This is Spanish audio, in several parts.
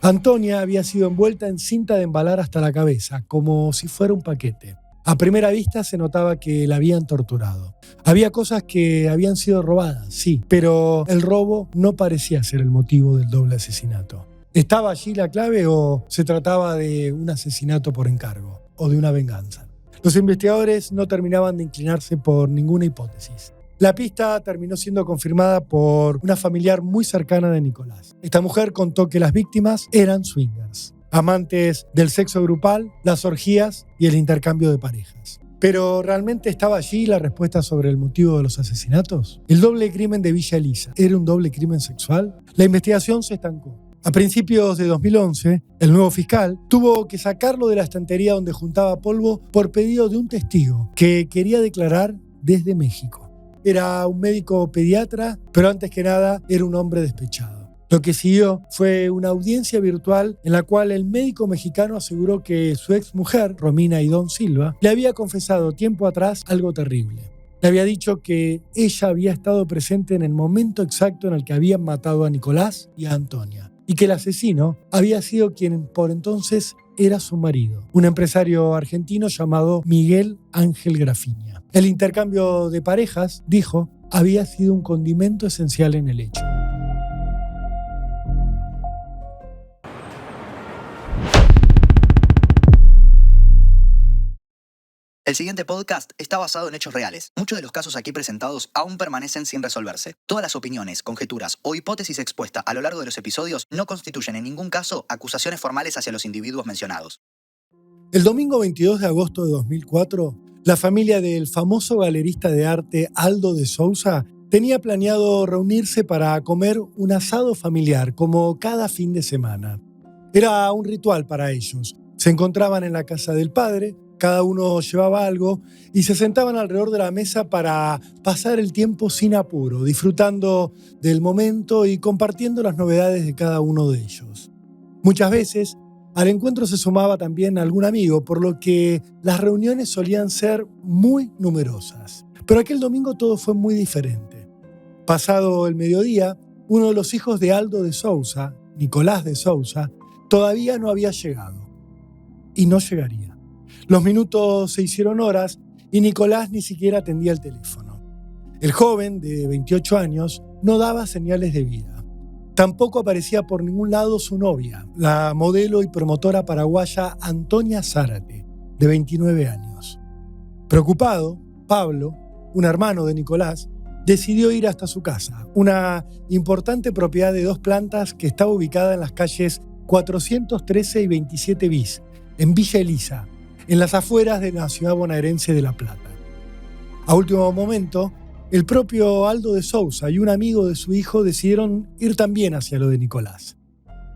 Antonia había sido envuelta en cinta de embalar hasta la cabeza, como si fuera un paquete. A primera vista se notaba que la habían torturado. Había cosas que habían sido robadas, sí, pero el robo no parecía ser el motivo del doble asesinato. ¿Estaba allí la clave o se trataba de un asesinato por encargo o de una venganza? Los investigadores no terminaban de inclinarse por ninguna hipótesis. La pista terminó siendo confirmada por una familiar muy cercana de Nicolás. Esta mujer contó que las víctimas eran swingers, amantes del sexo grupal, las orgías y el intercambio de parejas. ¿Pero realmente estaba allí la respuesta sobre el motivo de los asesinatos? ¿El doble crimen de Villa Elisa era un doble crimen sexual? La investigación se estancó. A principios de 2011, el nuevo fiscal tuvo que sacarlo de la estantería donde juntaba polvo por pedido de un testigo que quería declarar desde México. Era un médico pediatra, pero antes que nada era un hombre despechado. Lo que siguió fue una audiencia virtual en la cual el médico mexicano aseguró que su exmujer, Romina Idón Silva, le había confesado tiempo atrás algo terrible. Le había dicho que ella había estado presente en el momento exacto en el que habían matado a Nicolás y a Antonia, y que el asesino había sido quien por entonces era su marido, un empresario argentino llamado Miguel Ángel Grafiña. El intercambio de parejas, dijo, había sido un condimento esencial en el hecho. El siguiente podcast está basado en hechos reales. Muchos de los casos aquí presentados aún permanecen sin resolverse. Todas las opiniones, conjeturas o hipótesis expuestas a lo largo de los episodios no constituyen en ningún caso acusaciones formales hacia los individuos mencionados. El domingo 22 de agosto de 2004, la familia del famoso galerista de arte Aldo de Sousa tenía planeado reunirse para comer un asado familiar como cada fin de semana. Era un ritual para ellos. Se encontraban en la casa del padre, cada uno llevaba algo y se sentaban alrededor de la mesa para pasar el tiempo sin apuro, disfrutando del momento y compartiendo las novedades de cada uno de ellos. Muchas veces al encuentro se sumaba también algún amigo, por lo que las reuniones solían ser muy numerosas. Pero aquel domingo todo fue muy diferente. Pasado el mediodía, uno de los hijos de Aldo de Sousa, Nicolás de Sousa, todavía no había llegado. Y no llegaría. Los minutos se hicieron horas y Nicolás ni siquiera atendía el teléfono. El joven, de 28 años, no daba señales de vida. Tampoco aparecía por ningún lado su novia, la modelo y promotora paraguaya Antonia Zárate, de 29 años. Preocupado, Pablo, un hermano de Nicolás, decidió ir hasta su casa, una importante propiedad de 2 plantas que estaba ubicada en las calles 413 y 27 bis, en Villa Elisa, en las afueras de la ciudad bonaerense de La Plata. A último momento, el propio Aldo de Sousa y un amigo de su hijo decidieron ir también hacia lo de Nicolás.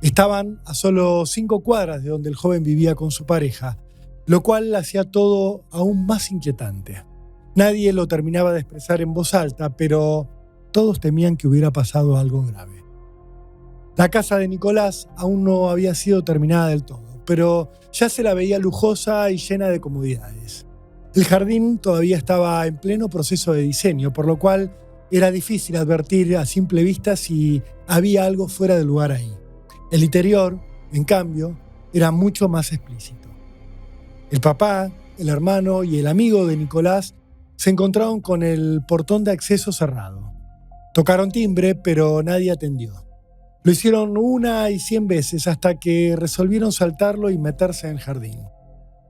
Estaban a solo 5 cuadras de donde el joven vivía con su pareja, lo cual hacía todo aún más inquietante. Nadie lo terminaba de expresar en voz alta, pero todos temían que hubiera pasado algo grave. La casa de Nicolás aún no había sido terminada del todo, pero ya se la veía lujosa y llena de comodidades. El jardín todavía estaba en pleno proceso de diseño, por lo cual era difícil advertir a simple vista si había algo fuera de lugar ahí. El interior, en cambio, era mucho más explícito. El papá, el hermano y el amigo de Nicolás se encontraron con el portón de acceso cerrado. Tocaron timbre, pero nadie atendió. Lo hicieron 1 y 100 veces hasta que resolvieron saltarlo y meterse en el jardín.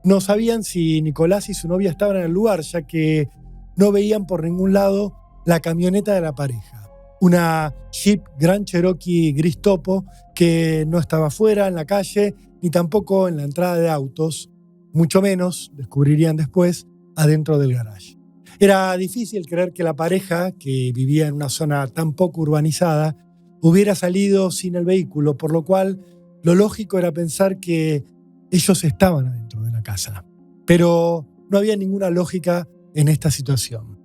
No sabían si Nicolás y su novia estaban en el lugar, ya que no veían por ningún lado la camioneta de la pareja. Una Jeep Grand Cherokee gris topo que no estaba afuera en la calle ni tampoco en la entrada de autos, mucho menos, descubrirían después, adentro del garage. Era difícil creer que la pareja, que vivía en una zona tan poco urbanizada, hubiera salido sin el vehículo, por lo cual lo lógico era pensar que ellos estaban adentro de la casa. Pero no había ninguna lógica en esta situación,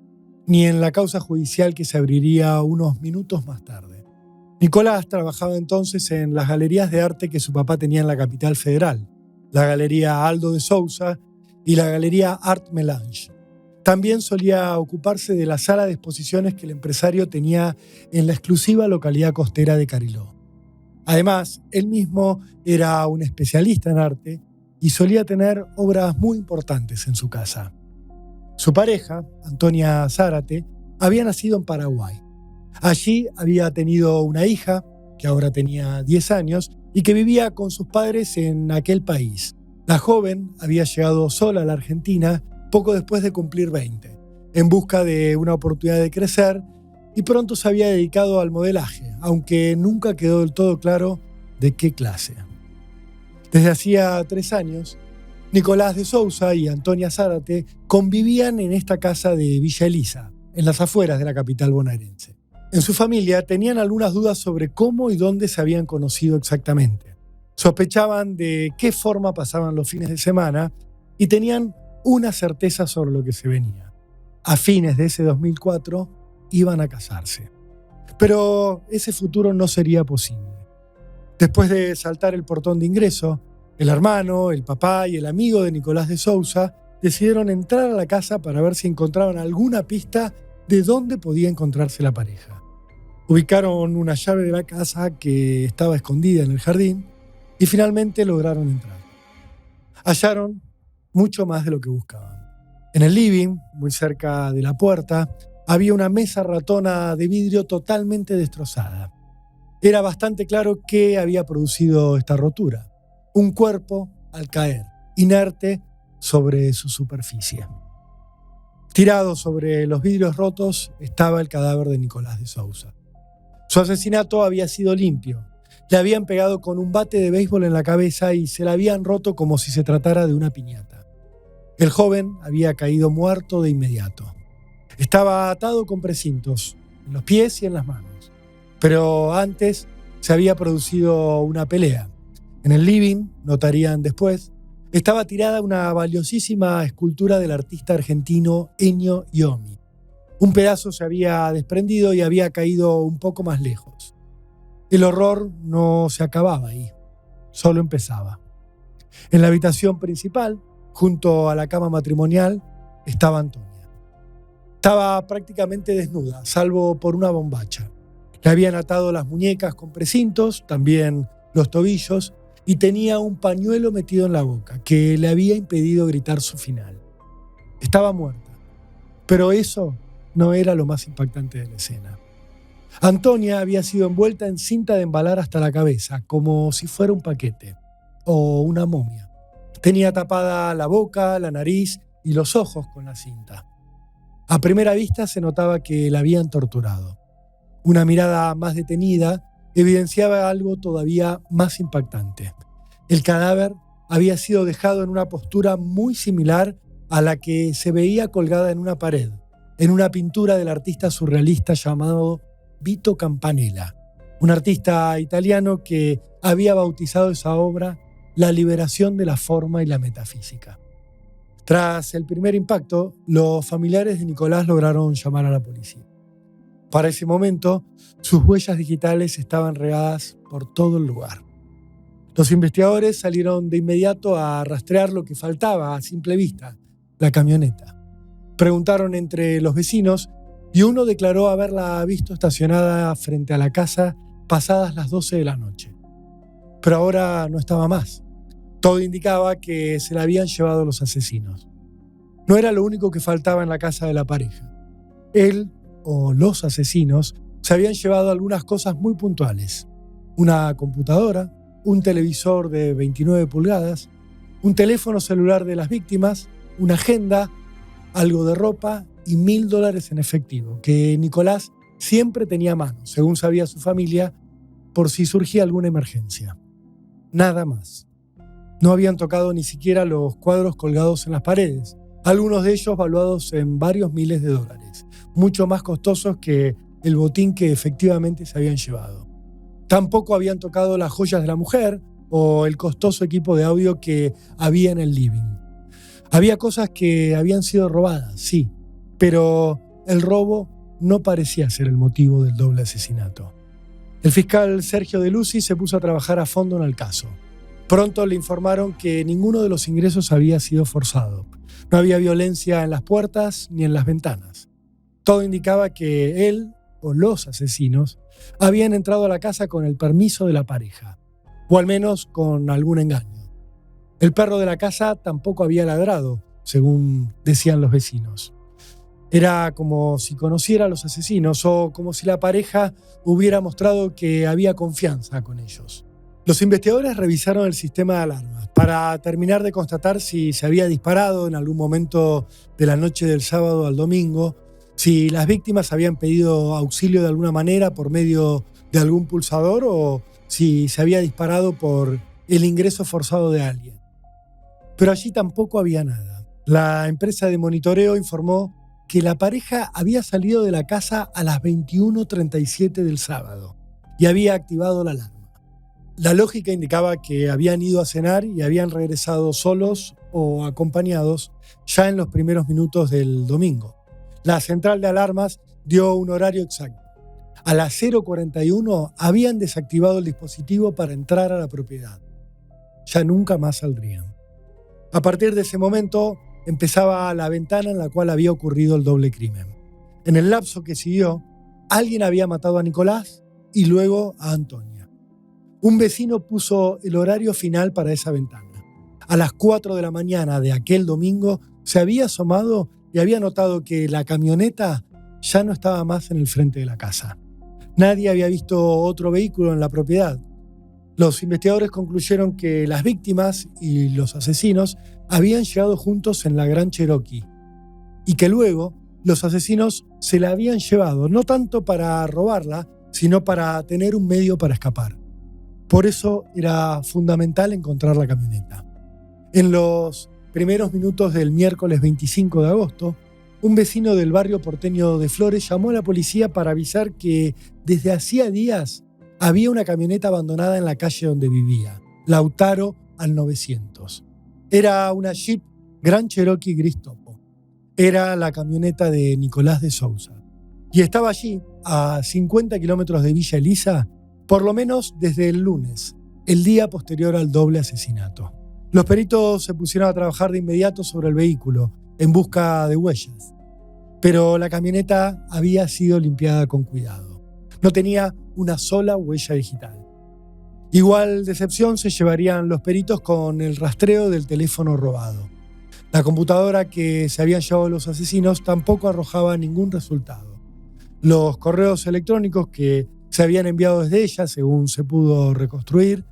ni en la causa judicial que se abriría unos minutos más tarde. Nicolás trabajaba entonces en las galerías de arte que su papá tenía en la capital federal, la Galería Aldo de Sousa y la Galería Art Melange. También solía ocuparse de la sala de exposiciones que el empresario tenía en la exclusiva localidad costera de Cariló. Además, él mismo era un especialista en arte y solía tener obras muy importantes en su casa. Su pareja, Antonia Zárate, había nacido en Paraguay. Allí había tenido una hija, que ahora tenía 10 años, y que vivía con sus padres en aquel país. La joven había llegado sola a la Argentina poco después de cumplir 20, en busca de una oportunidad de crecer, y pronto se había dedicado al modelaje, aunque nunca quedó del todo claro de qué clase. Desde hacía 3 años, Nicolás de Sousa y Antonia Zárate convivían en esta casa de Villa Elisa, en las afueras de la capital bonaerense. En su familia tenían algunas dudas sobre cómo y dónde se habían conocido exactamente. Sospechaban de qué forma pasaban los fines de semana y tenían una certeza sobre lo que se venía. A fines de ese 2004 iban a casarse. Pero ese futuro no sería posible. Después de saltar el portón de ingreso, el hermano, el papá y el amigo de Nicolás de Sousa decidieron entrar a la casa para ver si encontraban alguna pista de dónde podía encontrarse la pareja. Ubicaron una llave de la casa que estaba escondida en el jardín y finalmente lograron entrar. Hallaron mucho más de lo que buscaban. En el living, muy cerca de la puerta, había una mesa ratona de vidrio totalmente destrozada. Era bastante claro qué había producido esta rotura. Un cuerpo al caer, inerte sobre su superficie. Tirado sobre los vidrios rotos estaba el cadáver de Nicolás de Sousa. Su asesinato había sido limpio. Le habían pegado con un bate de béisbol en la cabeza y se la habían roto como si se tratara de una piñata. El joven había caído muerto de inmediato. Estaba atado con precintos en los pies y en las manos. Pero antes se había producido una pelea. En el living, notarían después, estaba tirada una valiosísima escultura del artista argentino Ennio Iomi. Un pedazo se había desprendido y había caído un poco más lejos. El horror no se acababa ahí, solo empezaba. En la habitación principal, junto a la cama matrimonial, estaba Antonia. Estaba prácticamente desnuda, salvo por una bombacha. Le habían atado las muñecas con precintos, también los tobillos, y tenía un pañuelo metido en la boca que le había impedido gritar su final. Estaba muerta, pero eso no era lo más impactante de la escena. Antonia había sido envuelta en cinta de embalar hasta la cabeza, como si fuera un paquete o una momia. Tenía tapada la boca, la nariz y los ojos con la cinta. A primera vista se notaba que la habían torturado. Una mirada más detenida evidenciaba algo todavía más impactante. El cadáver había sido dejado en una postura muy similar a la que se veía colgada en una pared, en una pintura del artista surrealista llamado Vito Campanella, un artista italiano que había bautizado esa obra La liberación de la forma y la metafísica. Tras el primer impacto, los familiares de Nicolás lograron llamar a la policía. Para ese momento, sus huellas digitales estaban regadas por todo el lugar. Los investigadores salieron de inmediato a rastrear lo que faltaba a simple vista, la camioneta. Preguntaron entre los vecinos y uno declaró haberla visto estacionada frente a la casa pasadas las 12 de la noche. Pero ahora no estaba más. Todo indicaba que se la habían llevado los asesinos. No era lo único que faltaba en la casa de la pareja. Él o los asesinos se habían llevado algunas cosas muy puntuales. Una computadora, un televisor de 29 pulgadas, un teléfono celular de las víctimas, una agenda, algo de ropa y $1.000 en efectivo, que Nicolás siempre tenía a mano, según sabía su familia, por si surgía alguna emergencia. Nada más. No habían tocado ni siquiera los cuadros colgados en las paredes, algunos de ellos valuados en varios miles de dólares, mucho más costosos que el botín que efectivamente se habían llevado. Tampoco habían tocado las joyas de la mujer o el costoso equipo de audio que había en el living. Había cosas que habían sido robadas, sí, pero el robo no parecía ser el motivo del doble asesinato. El fiscal Sergio De Lucy se puso a trabajar a fondo en el caso. Pronto le informaron que ninguno de los ingresos había sido forzado. No había violencia en las puertas ni en las ventanas. Todo indicaba que él o los asesinos habían entrado a la casa con el permiso de la pareja, o al menos con algún engaño. El perro de la casa tampoco había ladrado, según decían los vecinos. Era como si conociera a los asesinos o como si la pareja hubiera mostrado que había confianza con ellos. Los investigadores revisaron el sistema de alarmas para terminar de constatar si se había disparado en algún momento de la noche del sábado al domingo, si las víctimas habían pedido auxilio de alguna manera por medio de algún pulsador o si se había disparado por el ingreso forzado de alguien. Pero allí tampoco había nada. La empresa de monitoreo informó que la pareja había salido de la casa a las 21:37 del sábado y había activado la alarma. La lógica indicaba que habían ido a cenar y habían regresado solos o acompañados ya en los primeros minutos del domingo. La central de alarmas dio un horario exacto. A las 0:41 habían desactivado el dispositivo para entrar a la propiedad. Ya nunca más saldrían. A partir de ese momento empezaba la ventana en la cual había ocurrido el doble crimen. En el lapso que siguió, alguien había matado a Nicolás y luego a Antonia. Un vecino puso el horario final para esa ventana. A las 4 de la mañana de aquel domingo se había asomado y había notado que la camioneta ya no estaba más en el frente de la casa. Nadie había visto otro vehículo en la propiedad. Los investigadores concluyeron que las víctimas y los asesinos habían llegado juntos en la Gran Cherokee y que luego los asesinos se la habían llevado, no tanto para robarla, sino para tener un medio para escapar. Por eso era fundamental encontrar la camioneta. En los primeros minutos del miércoles 25 de agosto, un vecino del barrio porteño de Flores llamó a la policía para avisar que desde hacía días había una camioneta abandonada en la calle donde vivía, Lautaro al 900. Era una Jeep Grand Cherokee gris topo. Era la camioneta de Nicolás de Sousa. Y estaba allí, a 50 kilómetros de Villa Elisa, por lo menos desde el lunes, el día posterior al doble asesinato. Los peritos se pusieron a trabajar de inmediato sobre el vehículo, en busca de huellas. Pero la camioneta había sido limpiada con cuidado. No tenía una sola huella digital. Igual decepción se llevarían los peritos con el rastreo del teléfono robado. La computadora que se habían llevado los asesinos tampoco arrojaba ningún resultado. Los correos electrónicos que se habían enviado desde ella, según se pudo reconstruir,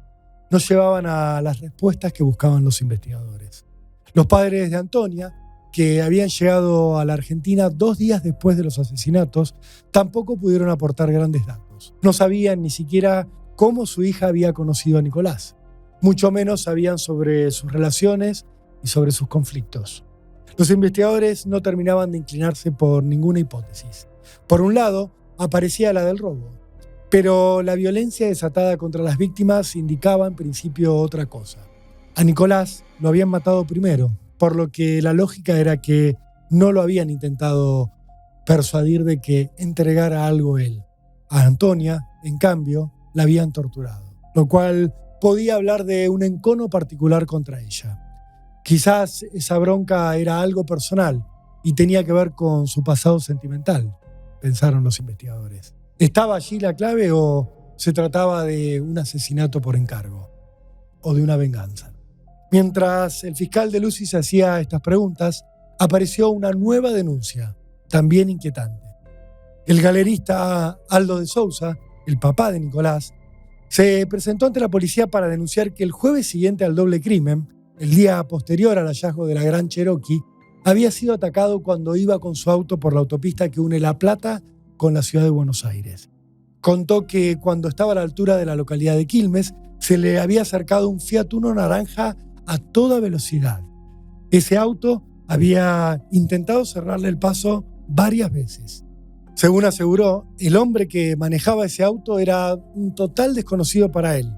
no llevaban a las respuestas que buscaban los investigadores. Los padres de Antonia, que habían llegado a la Argentina 2 días después de los asesinatos, tampoco pudieron aportar grandes datos. No sabían ni siquiera cómo su hija había conocido a Nicolás. Mucho menos sabían sobre sus relaciones y sobre sus conflictos. Los investigadores no terminaban de inclinarse por ninguna hipótesis. Por un lado, aparecía la del robo. Pero la violencia desatada contra las víctimas indicaba en principio otra cosa. A Nicolás lo habían matado primero, por lo que la lógica era que no lo habían intentado persuadir de que entregara algo él. A Antonia, en cambio, la habían torturado, lo cual podía hablar de un encono particular contra ella. Quizás esa bronca era algo personal y tenía que ver con su pasado sentimental, pensaron los investigadores. ¿Estaba allí la clave o se trataba de un asesinato por encargo o de una venganza? Mientras el fiscal de Lucy se hacía estas preguntas, apareció una nueva denuncia, también inquietante. El galerista Aldo de Sousa, el papá de Nicolás, se presentó ante la policía para denunciar que el jueves siguiente al doble crimen, el día posterior al hallazgo de la Gran Cherokee, había sido atacado cuando iba con su auto por la autopista que une La Plata con la ciudad de Buenos Aires. Contó que cuando estaba a la altura de la localidad de Quilmes, se le había acercado un Fiat Uno naranja a toda velocidad. Ese auto había intentado cerrarle el paso varias veces. Según aseguró, el hombre que manejaba ese auto era un total desconocido para él.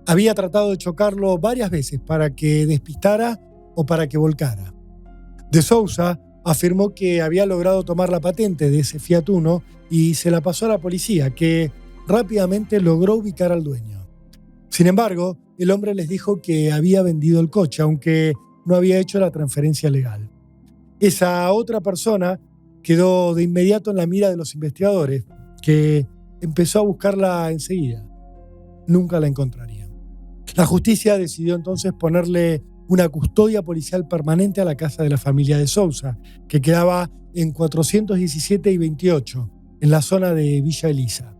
Había tratado de chocarlo varias veces para que despistara o para que volcara. De Sousa afirmó que había logrado tomar la patente de ese Fiat Uno y se la pasó a la policía, que rápidamente logró ubicar al dueño. Sin embargo, el hombre les dijo que había vendido el coche, aunque no había hecho la transferencia legal. Esa otra persona quedó de inmediato en la mira de los investigadores. que empezó a buscarla enseguida. Nunca la encontrarían. La justicia decidió entonces ponerle una custodia policial permanente a la casa de la familia de Sousa, que quedaba en 417 y 28, en la zona de Villa Elisa.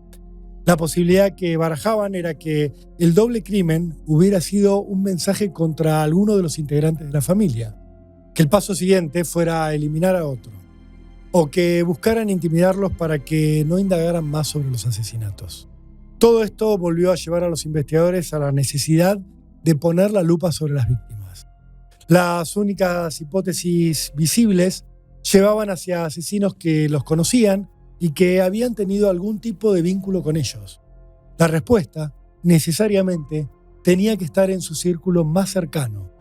La posibilidad que barajaban era que el doble crimen hubiera sido un mensaje contra alguno de los integrantes de la familia, que el paso siguiente fuera eliminar a otro, o que buscaran intimidarlos para que no indagaran más sobre los asesinatos. Todo esto volvió a llevar a los investigadores a la necesidad de poner la lupa sobre las víctimas. Las únicas hipótesis visibles llevaban hacia asesinos que los conocían y que habían tenido algún tipo de vínculo con ellos. La respuesta, necesariamente, tenía que estar en su círculo más cercano,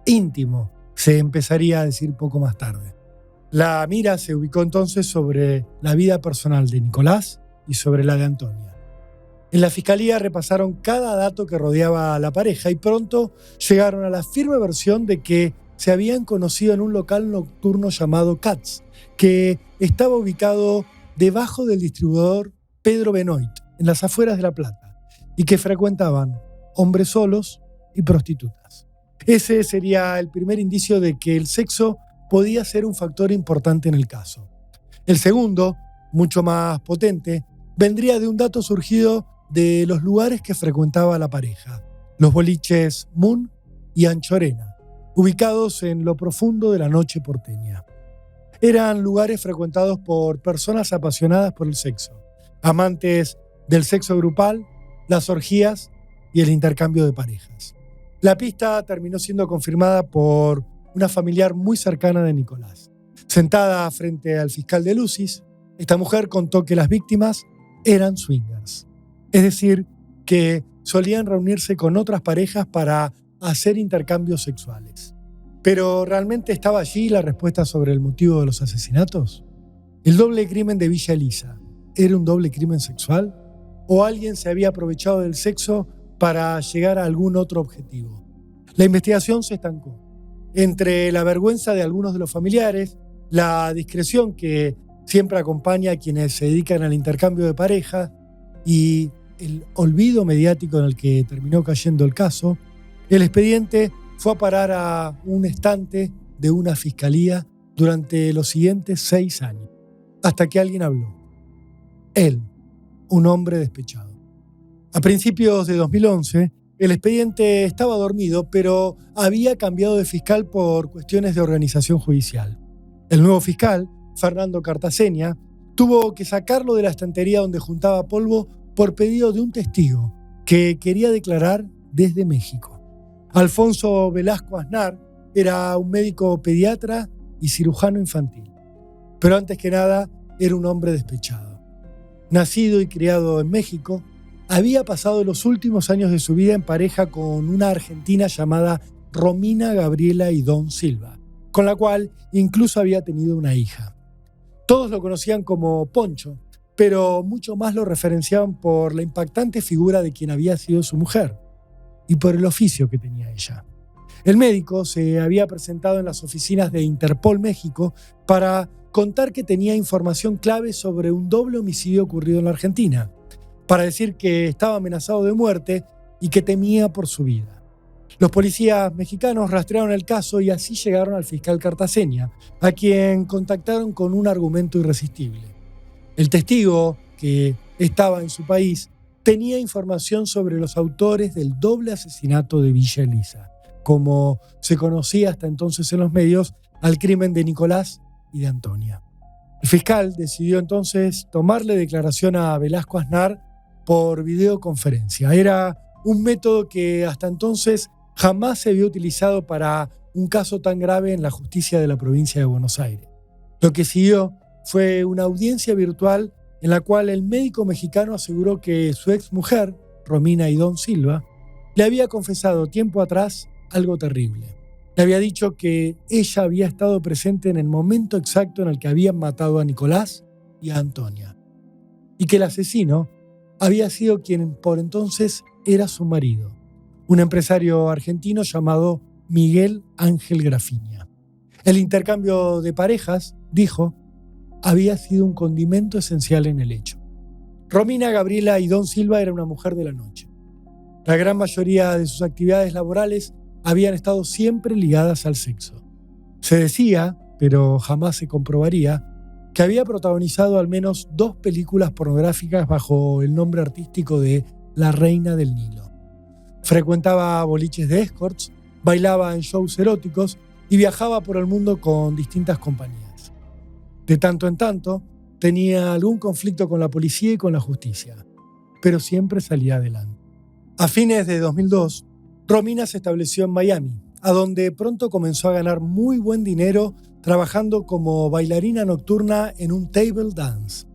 íntimo, se empezaría a decir poco más tarde. La mira se ubicó entonces sobre la vida personal de Nicolás y sobre la de Antonia. En la fiscalía repasaron cada dato que rodeaba a la pareja y pronto llegaron a la firme versión de que se habían conocido en un local nocturno llamado Katz, que estaba ubicado debajo del distribuidor Pedro Benoit, en las afueras de La Plata, y que frecuentaban hombres solos y prostitutas. Ese sería el primer indicio de que el sexo podía ser un factor importante en el caso. El segundo, mucho más potente, vendría de un dato surgido de los lugares que frecuentaba la pareja, los boliches Moon y Anchorena, ubicados en lo profundo de la noche porteña. Eran lugares frecuentados por personas apasionadas por el sexo, amantes del sexo grupal, las orgías y el intercambio de parejas. La pista terminó siendo confirmada por una familiar muy cercana de Nicolás. Sentada frente al fiscal de Lucis, esta mujer contó que las víctimas eran swingers, es decir, que solían reunirse con otras parejas para hacer intercambios sexuales. ¿Pero realmente estaba allí la respuesta sobre el motivo de los asesinatos? ¿El doble crimen de Villa Elisa era un doble crimen sexual? ¿O alguien se había aprovechado del sexo para llegar a algún otro objetivo? La investigación se estancó. Entre la vergüenza de algunos de los familiares, la discreción que siempre acompaña a quienes se dedican al intercambio de pareja y el olvido mediático en el que terminó cayendo el caso, el expediente fue a parar a un estante de una fiscalía durante los siguientes 6 años, hasta que alguien habló. Él, un hombre despechado. A principios de 2011, el expediente estaba dormido, pero había cambiado de fiscal por cuestiones de organización judicial. El nuevo fiscal, Fernando Cartaseña, tuvo que sacarlo de la estantería donde juntaba polvo por pedido de un testigo que quería declarar desde México. Alfonso Velasco Aznar era un médico pediatra y cirujano infantil, pero antes que nada era un hombre despechado. Nacido y criado en México, había pasado los últimos años de su vida en pareja con una argentina llamada Romina Gabriela Idón Silva, con la cual incluso había tenido una hija. Todos lo conocían como Poncho, pero mucho más lo referenciaban por la impactante figura de quien había sido su mujer y por el oficio que tenía ella. El médico se había presentado en las oficinas de Interpol México para contar que tenía información clave sobre un doble homicidio ocurrido en la Argentina, para decir que estaba amenazado de muerte y que temía por su vida. Los policías mexicanos rastrearon el caso y así llegaron al fiscal Cartaseña, a quien contactaron con un argumento irresistible. El testigo, que estaba en su país, tenía información sobre los autores del doble asesinato de Villa Elisa, como se conocía hasta entonces en los medios, al crimen de Nicolás y de Antonia. El fiscal decidió entonces tomarle declaración a Velasco Aznar por videoconferencia. Era un método que hasta entonces jamás se había utilizado para un caso tan grave en la justicia de la provincia de Buenos Aires. Lo que siguió fue una audiencia virtual en la cual el médico mexicano aseguró que su exmujer, Romina Idón Silva, le había confesado tiempo atrás algo terrible. Le había dicho que ella había estado presente en el momento exacto en el que habían matado a Nicolás y a Antonia, y que el asesino había sido quien por entonces era su marido, un empresario argentino llamado Miguel Ángel Grafiña. El intercambio de parejas, dijo, había sido un condimento esencial en el hecho. Romina, Gabriela y Don Silva era una mujer de la noche. La gran mayoría de sus actividades laborales habían estado siempre ligadas al sexo. Se decía, pero jamás se comprobaría, que había protagonizado al menos 2 películas pornográficas bajo el nombre artístico de La Reina del Nilo. Frecuentaba boliches de escorts, bailaba en shows eróticos y viajaba por el mundo con distintas compañías. De tanto en tanto, tenía algún conflicto con la policía y con la justicia, pero siempre salía adelante. A fines de 2002, Romina se estableció en Miami, a donde pronto comenzó a ganar muy buen dinero trabajando como bailarina nocturna en un table dance,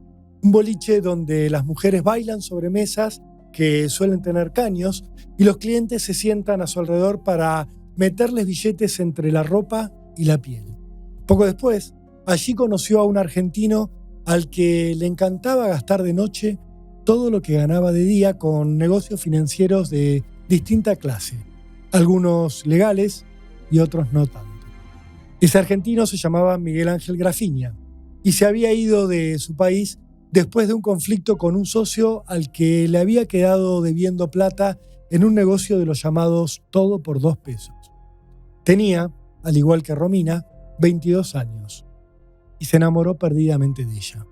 un boliche donde las mujeres bailan sobre mesas que suelen tener caños y los clientes se sientan a su alrededor para meterles billetes entre la ropa y la piel. Poco después, allí conoció a un argentino al que le encantaba gastar de noche todo lo que ganaba de día con negocios financieros de distinta clase, algunos legales y otros no tanto. Ese argentino se llamaba Miguel Ángel Grafiña y se había ido de su país después de un conflicto con un socio al que le había quedado debiendo plata en un negocio de los llamados todo por 2 pesos. Tenía, al igual que Romina, 22 años y se enamoró perdidamente de ella.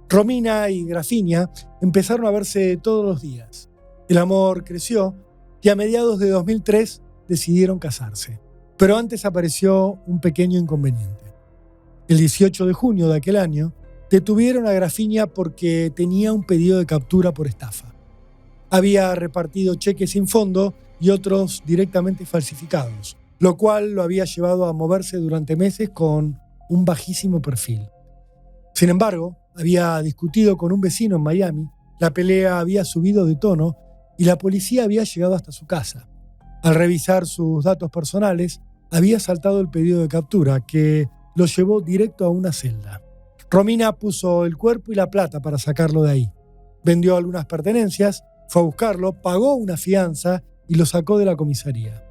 Romina y Grafiña empezaron a verse todos los días. El amor creció y a mediados de 2003 decidieron casarse. Pero antes apareció un pequeño inconveniente. El 18 de junio de aquel año, detuvieron a Grafiña porque tenía un pedido de captura por estafa. Había repartido cheques sin fondo y otros directamente falsificados, lo cual lo había llevado a moverse durante meses con un bajísimo perfil. Sin embargo, había discutido con un vecino en Miami, la pelea había subido de tono y la policía había llegado hasta su casa. Al revisar sus datos personales, había saltado el pedido de captura, que lo llevó directo a una celda. Romina puso el cuerpo y la plata para sacarlo de ahí. Vendió algunas pertenencias, fue a buscarlo, pagó una fianza y lo sacó de la comisaría.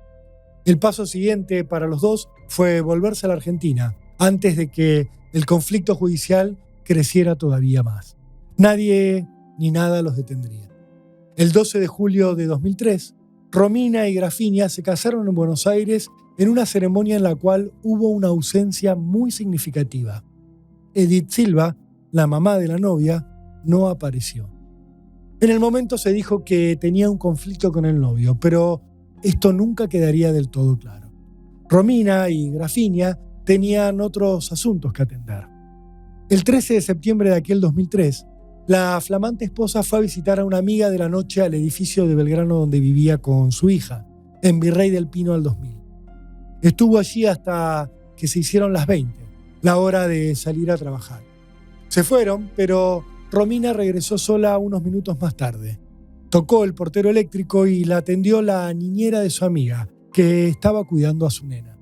El paso siguiente para los dos fue volverse a la Argentina, antes de que el conflicto judicial creciera todavía más. Nadie ni nada los detendría. El 12 de julio de 2003, Romina y Grafiña se casaron en Buenos Aires en una ceremonia en la cual hubo una ausencia muy significativa. Edith Silva, la mamá de la novia, no apareció. En el momento se dijo que tenía un conflicto con el novio, pero esto nunca quedaría del todo claro. Romina y Grafiña tenían otros asuntos que atender. El 13 de septiembre de aquel 2003, la flamante esposa fue a visitar a una amiga de la noche al edificio de Belgrano donde vivía con su hija, en Virrey del Pino al 2000. Estuvo allí hasta que se hicieron las 20, la hora de salir a trabajar. Se fueron, pero Romina regresó sola unos minutos más tarde. Tocó el portero eléctrico y la atendió la niñera de su amiga, que estaba cuidando a su nena.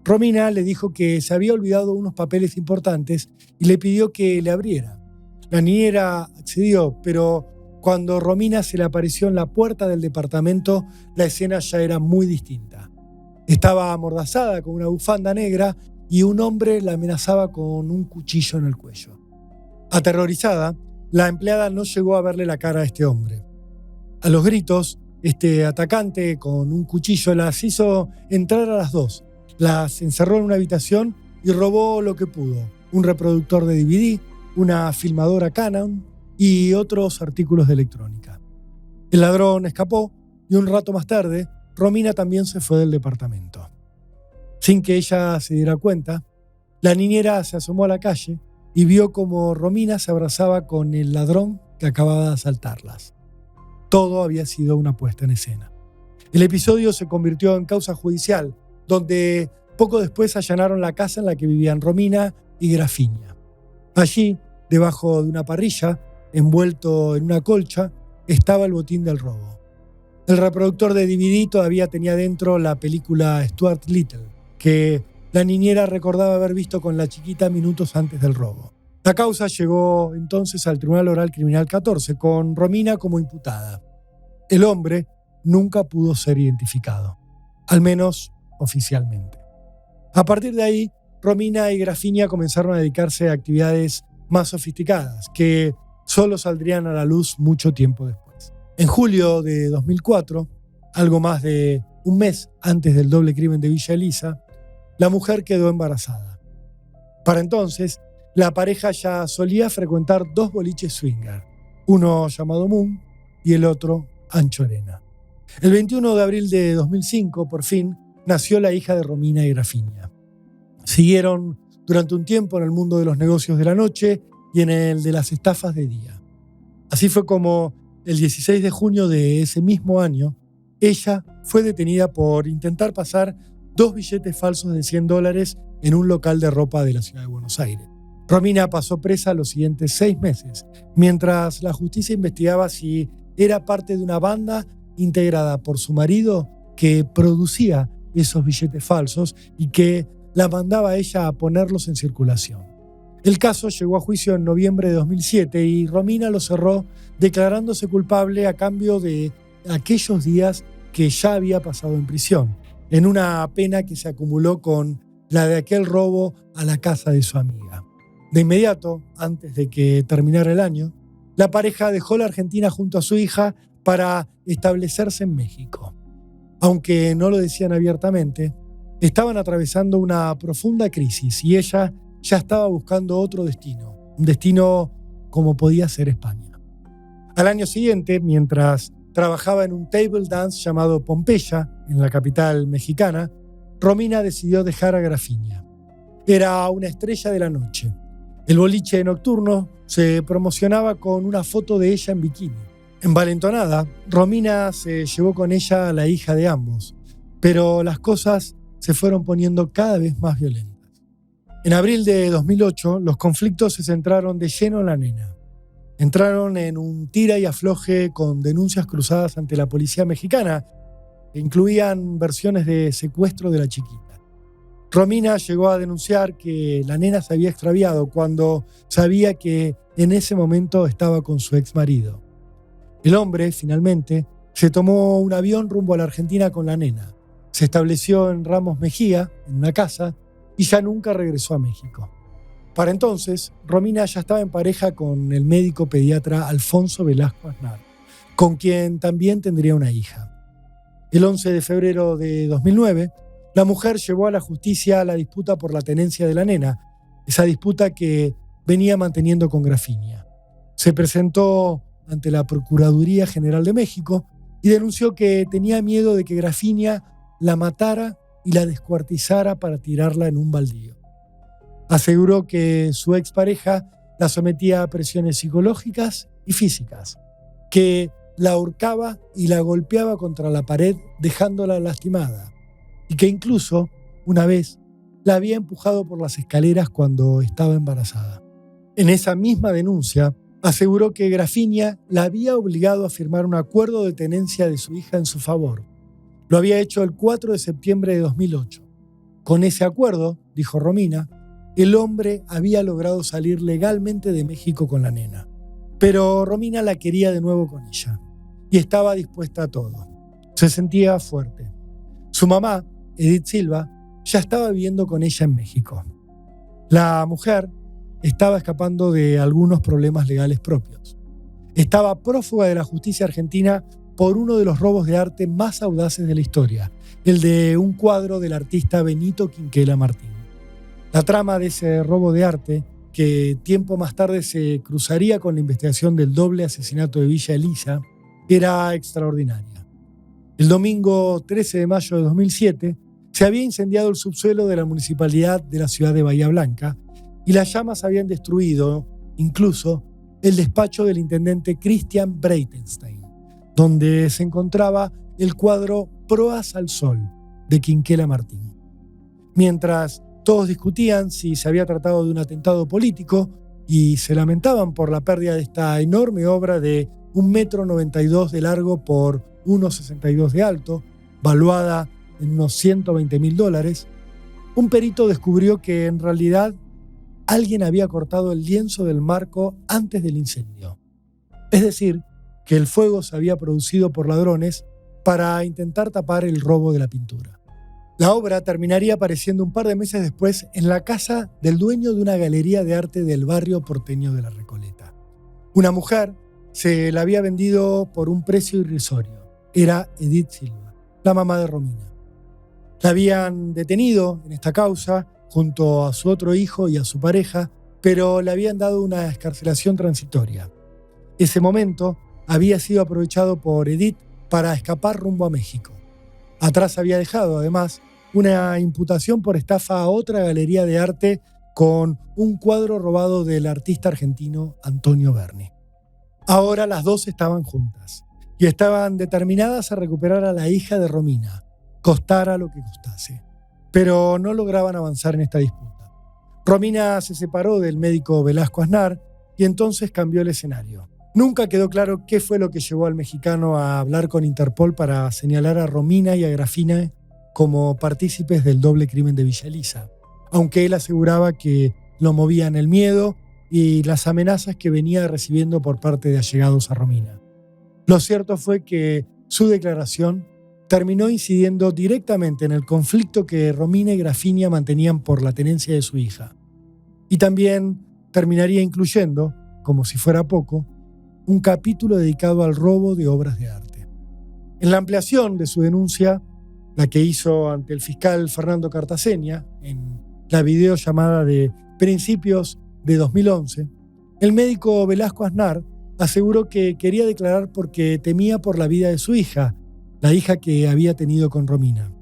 Romina le dijo que se había olvidado unos papeles importantes y le pidió que le abriera. La niñera accedió, pero cuando Romina se le apareció en la puerta del departamento, la escena ya era muy distinta. Estaba amordazada con una bufanda negra y un hombre la amenazaba con un cuchillo en el cuello. Aterrorizada, la empleada no llegó a verle la cara a este hombre. A los gritos, este atacante con un cuchillo las hizo entrar a las dos. Las encerró en una habitación y robó lo que pudo: un reproductor de DVD, una filmadora Canon y otros artículos de electrónica. El ladrón escapó y un rato más tarde, Romina también se fue del departamento. Sin que ella se diera cuenta, la niñera se asomó a la calle y vio cómo Romina se abrazaba con el ladrón que acababa de asaltarlas. Todo había sido una puesta en escena. El episodio se convirtió en causa judicial, donde poco después allanaron la casa en la que vivían Romina y Grafiña. Allí, debajo de una parrilla, envuelto en una colcha, estaba el botín del robo. El reproductor de DVD todavía tenía dentro la película Stuart Little, que la niñera recordaba haber visto con la chiquita minutos antes del robo. La causa llegó entonces al Tribunal Oral Criminal 14, con Romina como imputada. El hombre nunca pudo ser identificado, al menos oficialmente. A partir de ahí, Romina y Grafiña comenzaron a dedicarse a actividades más sofisticadas, que solo saldrían a la luz mucho tiempo después. En julio de 2004, algo más de un mes antes del doble crimen de Villa Elisa, la mujer quedó embarazada. Para entonces, la pareja ya solía frecuentar 2 boliches swinger, uno llamado Moon y el otro Anchorena. El 21 de abril de 2005, por fin, nació la hija de Romina y Grafiña. Siguieron durante un tiempo en el mundo de los negocios de la noche y en el de las estafas de día. Así fue como el 16 de junio de ese mismo año, ella fue detenida por intentar pasar 2 billetes falsos de $100 en un local de ropa de la ciudad de Buenos Aires. Romina pasó presa los siguientes 6 meses, mientras la justicia investigaba si era parte de una banda integrada por su marido que producía esos billetes falsos y que la mandaba a ella a ponerlos en circulación. El caso llegó a juicio en noviembre de 2007 y Romina lo cerró declarándose culpable a cambio de aquellos días que ya había pasado en prisión, en una pena que se acumuló con la de aquel robo a la casa de su amiga. De inmediato, antes de que terminara el año, la pareja dejó la Argentina junto a su hija para establecerse en México. Aunque no lo decían abiertamente, estaban atravesando una profunda crisis y ella ya estaba buscando otro destino, un destino como podía ser España. Al año siguiente, mientras trabajaba en un table dance llamado Pompeya, en la capital mexicana, Romina decidió dejar a Grafiña. Era una estrella de la noche. El boliche nocturno se promocionaba con una foto de ella en bikini. Envalentonada, Romina se llevó con ella a la hija de ambos, pero las cosas se fueron poniendo cada vez más violentas. En abril de 2008, los conflictos se centraron de lleno en la nena. Entraron en un tira y afloje con denuncias cruzadas ante la policía mexicana, que incluían versiones de secuestro de la chiquita. Romina llegó a denunciar que la nena se había extraviado cuando sabía que en ese momento estaba con su exmarido. El hombre, finalmente, se tomó un avión rumbo a la Argentina con la nena. Se estableció en Ramos Mejía, en una casa, y ya nunca regresó a México. Para entonces, Romina ya estaba en pareja con el médico pediatra Alfonso Velasco Aznar, con quien también tendría una hija. El 11 de febrero de 2009, la mujer llevó a la justicia la disputa por la tenencia de la nena, esa disputa que venía manteniendo con Grafiña. Se presentó ante la Procuraduría General de México y denunció que tenía miedo de que Grafiña la matara y la descuartizara para tirarla en un baldío. Aseguró que su expareja la sometía a presiones psicológicas y físicas, que la ahorcaba y la golpeaba contra la pared dejándola lastimada, y que incluso, una vez, la había empujado por las escaleras cuando estaba embarazada. En esa misma denuncia, aseguró que Grafiña la había obligado a firmar un acuerdo de tenencia de su hija en su favor. Lo había hecho el 4 de septiembre de 2008. Con ese acuerdo, dijo Romina, el hombre había logrado salir legalmente de México con la nena. Pero Romina la quería de nuevo con ella y estaba dispuesta a todo. Se sentía fuerte. Su mamá, Edith Silva, ya estaba viviendo con ella en México. La mujer estaba escapando de algunos problemas legales propios. Estaba prófuga de la justicia argentina por uno de los robos de arte más audaces de la historia, el de un cuadro del artista Benito Quinquela Martín. La trama de ese robo de arte, que tiempo más tarde se cruzaría con la investigación del doble asesinato de Villa Elisa, era extraordinaria. El domingo 13 de mayo de 2007 se había incendiado el subsuelo de la municipalidad de la ciudad de Bahía Blanca y las llamas habían destruido, incluso, el despacho del intendente Christian Breitenstein, donde se encontraba el cuadro Proas al Sol de Quinquela Martín. Mientras todos discutían si se había tratado de un atentado político y se lamentaban por la pérdida de esta enorme obra de 1,92 m de largo por 1,62 de alto, valuada en unos $120.000, un perito descubrió que en realidad alguien había cortado el lienzo del marco antes del incendio. Es decir, que el fuego se había producido por ladrones para intentar tapar el robo de la pintura. La obra terminaría apareciendo un par de meses después en la casa del dueño de una galería de arte del barrio porteño de La Recoleta. Una mujer se la había vendido por un precio irrisorio. Era Edith Silva, la mamá de Romina. La habían detenido en esta causa junto a su otro hijo y a su pareja, pero le habían dado una excarcelación transitoria. Ese momento había sido aprovechado por Edith para escapar rumbo a México. Atrás había dejado, además, una imputación por estafa a otra galería de arte con un cuadro robado del artista argentino Antonio Berni. Ahora las dos estaban juntas y estaban determinadas a recuperar a la hija de Romina, costara lo que costase. Pero no lograban avanzar en esta disputa. Romina se separó del médico Velasco Aznar y entonces cambió el escenario. Nunca quedó claro qué fue lo que llevó al mexicano a hablar con Interpol para señalar a Romina y a Grafina como partícipes del doble crimen de Villa Elisa, aunque él aseguraba que lo movían el miedo y las amenazas que venía recibiendo por parte de allegados a Romina. Lo cierto fue que su declaración terminó incidiendo directamente en el conflicto que Romina y Grafina mantenían por la tenencia de su hija. Y también terminaría incluyendo, como si fuera poco, un capítulo dedicado al robo de obras de arte. En la ampliación de su denuncia, la que hizo ante el fiscal Fernando Cartaseña, en la videollamada de principios de 2011, el médico Velasco Aznar aseguró que quería declarar porque temía por la vida de su hija, la hija que había tenido con Romina.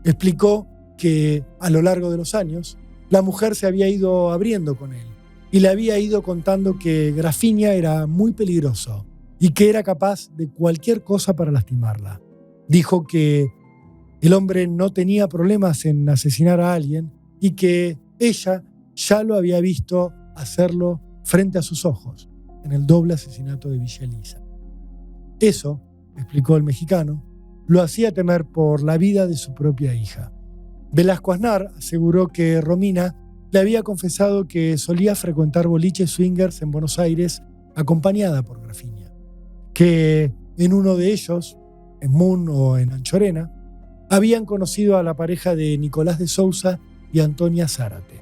Explicó que a lo largo de los años, la mujer se había ido abriendo con él y le había ido contando que Grafina era muy peligroso y que era capaz de cualquier cosa para lastimarla. Dijo que el hombre no tenía problemas en asesinar a alguien y que ella ya lo había visto hacerlo frente a sus ojos en el doble asesinato de Villa Elisa. Eso, explicó el mexicano, lo hacía temer por la vida de su propia hija. Velasco Aznar aseguró que Romina le había confesado que solía frecuentar boliches swingers en Buenos Aires acompañada por Grafina, que en uno de ellos, en Moon o en Anchorena, habían conocido a la pareja de Nicolás de Sousa y Antonia Zárate.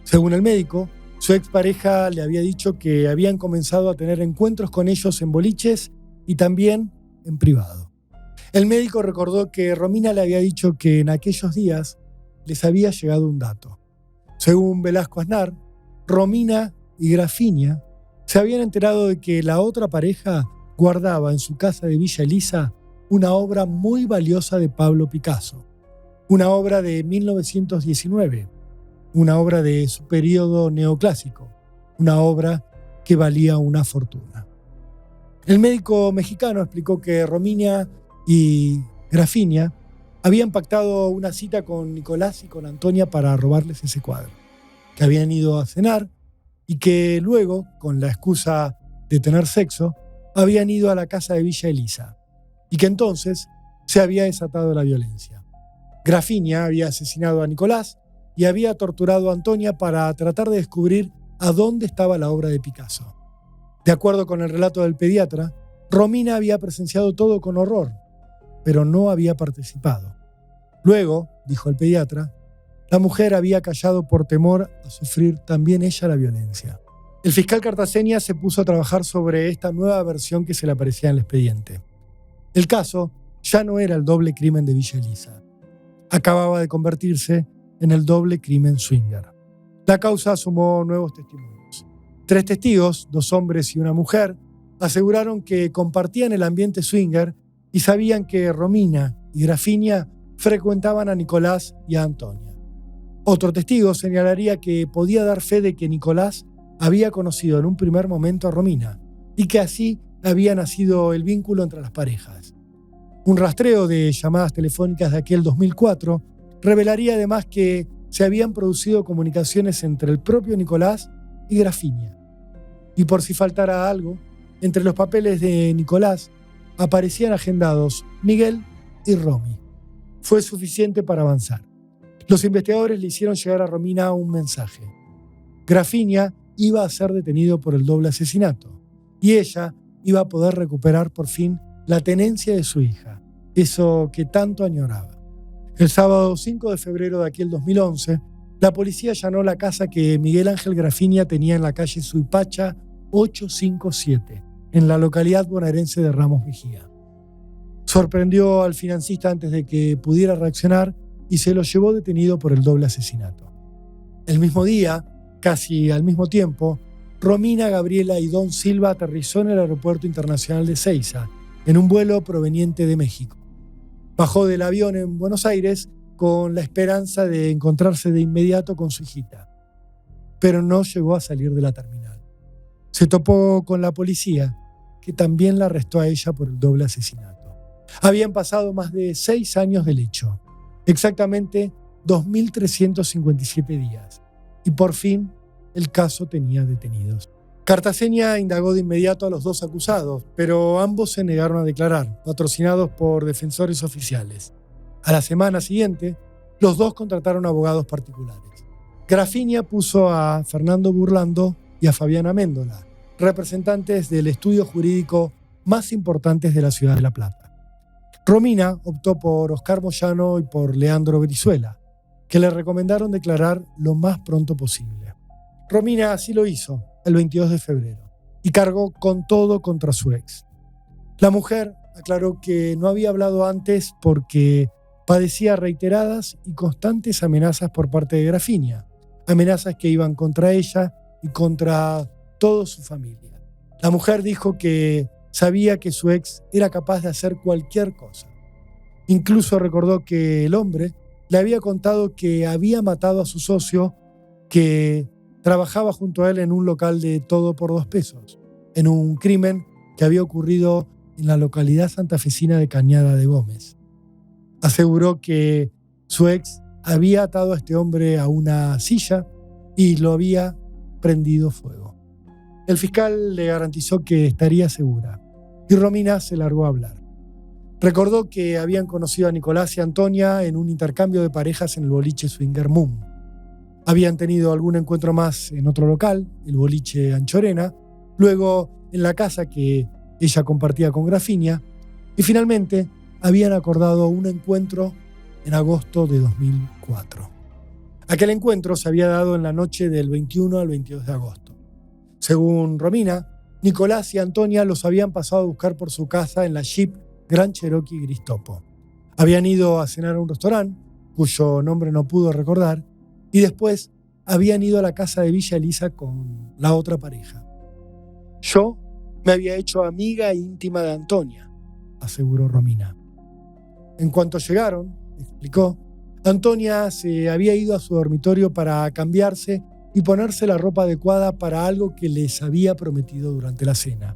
Según el médico, su expareja le había dicho que habían comenzado a tener encuentros con ellos en boliches y también en privado. El médico recordó que Romina le había dicho que en aquellos días les había llegado un dato. Según Velasco Aznar, Romina y Grafina se habían enterado de que la otra pareja guardaba en su casa de Villa Elisa una obra muy valiosa de Pablo Picasso, una obra de 1919, una obra de su periodo neoclásico, una obra que valía una fortuna. El médico mexicano explicó que Romina y Grafina habían pactado una cita con Nicolás y con Antonia para robarles ese cuadro, que habían ido a cenar y que luego, con la excusa de tener sexo, habían ido a la casa de Villa Elisa y que entonces se había desatado la violencia. Grafina había asesinado a Nicolás y había torturado a Antonia para tratar de descubrir a dónde estaba la obra de Picasso. De acuerdo con el relato del pediatra, Romina había presenciado todo con horror, pero no había participado. Luego, dijo el pediatra, la mujer había callado por temor a sufrir también ella la violencia. El fiscal Cartaseña se puso a trabajar sobre esta nueva versión que se le aparecía en el expediente. El caso ya no era el doble crimen de Villa Elisa. Acababa de convertirse en el doble crimen swinger. La causa sumó nuevos testimonios. 3 testigos, 2 hombres y una mujer, aseguraron que compartían el ambiente swinger y sabían que Romina y Grafina frecuentaban a Nicolás y a Antonia. Otro testigo señalaría que podía dar fe de que Nicolás había conocido en un primer momento a Romina y que así había nacido el vínculo entre las parejas. Un rastreo de llamadas telefónicas de aquel 2004 revelaría además que se habían producido comunicaciones entre el propio Nicolás y Grafina. Y por si faltara algo, entre los papeles de Nicolás aparecían agendados Miguel y Romy. Fue suficiente para avanzar. Los investigadores le hicieron llegar a Romina un mensaje. Grafina iba a ser detenido por el doble asesinato y ella iba a poder recuperar por fin la tenencia de su hija, eso que tanto añoraba. El sábado 5 de febrero de aquel 2011, la policía allanó la casa que Miguel Ángel Grafina tenía en la calle Suipacha 857 en la localidad bonaerense de Ramos Mejía. Sorprendió al financista antes de que pudiera reaccionar y se lo llevó detenido por el doble asesinato. El mismo día, casi al mismo tiempo, Romina, Gabriela y Don Silva aterrizó en el Aeropuerto Internacional de Ezeiza, en un vuelo proveniente de México. Bajó del avión en Buenos Aires con la esperanza de encontrarse de inmediato con su hijita, pero no llegó a salir de la terminal. Se topó con la policía, que también la arrestó a ella por el doble asesinato. Habían pasado más de 6 años del hecho, exactamente 2.357 días, y por fin el caso tenía detenidos. Cartaseña indagó de inmediato a los 2 acusados, pero ambos se negaron a declarar, patrocinados por defensores oficiales. A la semana siguiente, los 2 contrataron abogados particulares. Grafinia puso a Fernando Burlando y a Fabiana Méndola, representantes del estudio jurídico más importantes de la ciudad de La Plata. Romina optó por Oscar Moyano y por Leandro Brizuela, que le recomendaron declarar lo más pronto posible. Romina así lo hizo el 22 de febrero y cargó con todo contra su ex. La mujer aclaró que no había hablado antes porque padecía reiteradas y constantes amenazas por parte de Grafinia, amenazas que iban contra ella y contra toda su familia. La mujer dijo que sabía que su ex era capaz de hacer cualquier cosa. Incluso recordó que el hombre le había contado que había matado a su socio, que trabajaba junto a él en un local de todo por 2 pesos, en un crimen que había ocurrido en la localidad santafesina de Cañada de Gómez. Aseguró que su ex había atado a este hombre a una silla y lo había prendido fuego. El fiscal le garantizó que estaría segura y Romina se largó a hablar. Recordó que habían conocido a Nicolás y Antonia en un intercambio de parejas en el boliche Swinger Moon. Habían tenido algún encuentro más en otro local, el boliche Anchorena, luego en la casa que ella compartía con Grafinia, y finalmente habían acordado un encuentro en agosto de 2004. Aquel encuentro se había dado en la noche del 21 al 22 de agosto. Según Romina, Nicolás y Antonia los habían pasado a buscar por su casa en la Jeep Grand Cherokee Gris Topo. Habían ido a cenar a un restaurante, cuyo nombre no pudo recordar, y después habían ido a la casa de Villa Elisa con la otra pareja. Yo me había hecho amiga íntima de Antonia, aseguró Romina. En cuanto llegaron, explicó, Antonia se había ido a su dormitorio para cambiarse y ponerse la ropa adecuada para algo que les había prometido durante la cena,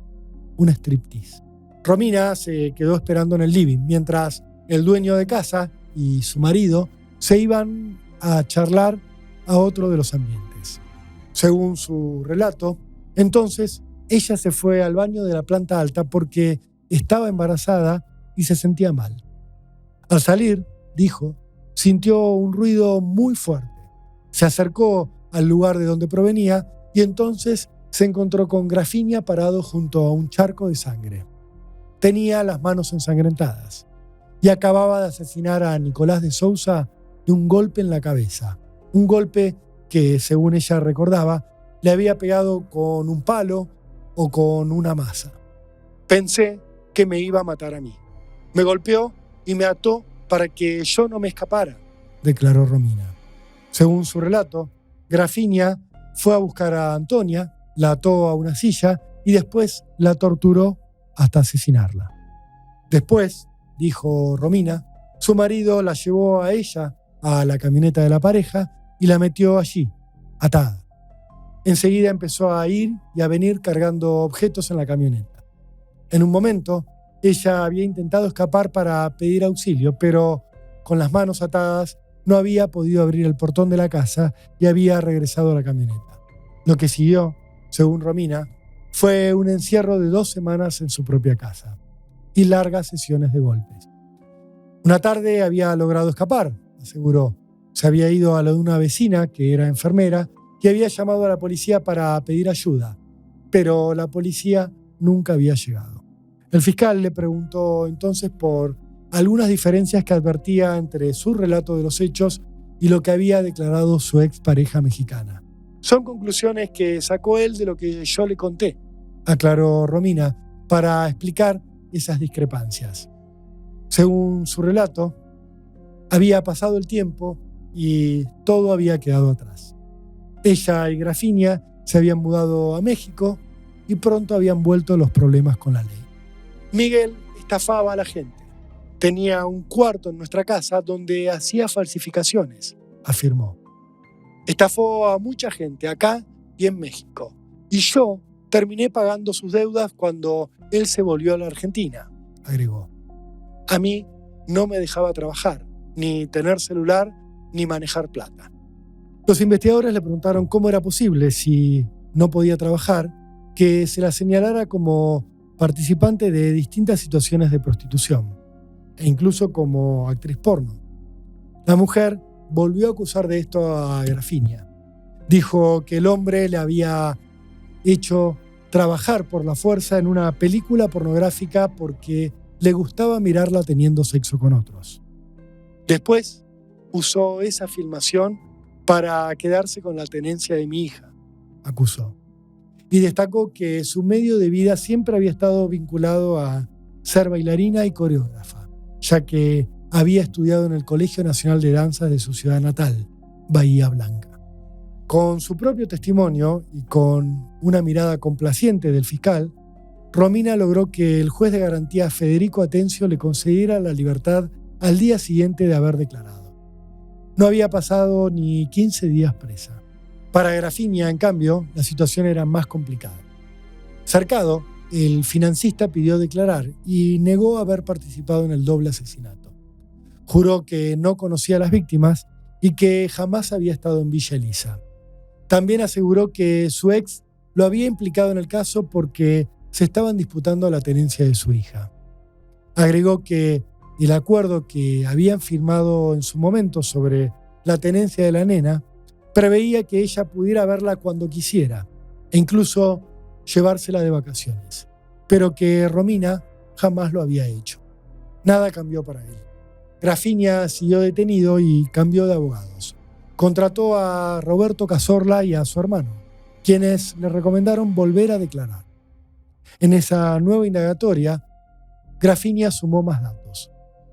un striptease. Romina se quedó esperando en el living, mientras el dueño de casa y su marido se iban a charlar a otro de los ambientes. Según su relato, entonces ella se fue al baño de la planta alta porque estaba embarazada y se sentía mal. Al salir, dijo, sintió un ruido muy fuerte. Se acercó al lugar de donde provenía y entonces se encontró con Grafinia parado junto a un charco de sangre. Tenía las manos ensangrentadas y acababa de asesinar a Nicolás de Sousa de un golpe en la cabeza. Un golpe que, según ella recordaba, le había pegado con un palo o con una masa. Pensé que me iba a matar a mí. Me golpeó y me ató para que yo no me escapara, declaró Romina. Según su relato, Grafinia fue a buscar a Antonia, la ató a una silla y después la torturó hasta asesinarla. Después, dijo Romina, su marido la llevó a ella a la camioneta de la pareja y la metió allí, atada. Enseguida empezó a ir y a venir cargando objetos en la camioneta. En un momento, ella había intentado escapar para pedir auxilio, pero con las manos atadas no había podido abrir el portón de la casa y había regresado a la camioneta. Lo que siguió, según Romina, fue un encierro de 2 semanas en su propia casa y largas sesiones de golpes. Una tarde había logrado escapar, aseguró. Se había ido a la de una vecina, que era enfermera, y había llamado a la policía para pedir ayuda, pero la policía nunca había llegado. El fiscal le preguntó entonces por algunas diferencias que advertía entre su relato de los hechos y lo que había declarado su expareja mexicana. Son conclusiones que sacó él de lo que yo le conté, aclaró Romina, para explicar esas discrepancias. Según su relato, había pasado el tiempo y todo había quedado atrás. Ella y Grafinia se habían mudado a México y pronto habían vuelto los problemas con la ley. Miguel estafaba a la gente. Tenía un cuarto en nuestra casa donde hacía falsificaciones, afirmó. Estafó a mucha gente acá y en México. Y yo terminé pagando sus deudas cuando él se volvió a la Argentina, agregó. A mí no me dejaba trabajar, ni tener celular, ni manejar plata. Los investigadores le preguntaron cómo era posible, si no podía trabajar, que se la señalara como participante de distintas situaciones de prostitución, e incluso como actriz porno. La mujer volvió a acusar de esto a Grafinia. Dijo que el hombre le había hecho trabajar por la fuerza en una película pornográfica porque le gustaba mirarla teniendo sexo con otros. Después usó esa filmación para quedarse con la tenencia de mi hija, acusó. Y destacó que su medio de vida siempre había estado vinculado a ser bailarina y coreógrafa, ya que había estudiado en el Colegio Nacional de Danzas de su ciudad natal, Bahía Blanca. Con su propio testimonio y con una mirada complaciente del fiscal, Romina logró que el juez de garantía Federico Atencio le concediera la libertad al día siguiente de haber declarado. No había pasado ni 15 días presa. Para Grafinia, en cambio, la situación era más complicada. Cercado, el financista pidió declarar y negó haber participado en el doble asesinato. Juró que no conocía a las víctimas y que jamás había estado en Villa Elisa. También aseguró que su ex lo había implicado en el caso porque se estaban disputando la tenencia de su hija. Agregó que el acuerdo que habían firmado en su momento sobre la tenencia de la nena preveía que ella pudiera verla cuando quisiera e incluso llevársela de vacaciones, pero que Romina jamás lo había hecho. Nada cambió para él. Grafinia siguió detenido y cambió de abogados. Contrató a Roberto Cazorla y a su hermano, quienes le recomendaron volver a declarar. En esa nueva indagatoria, Grafinia sumó más datos.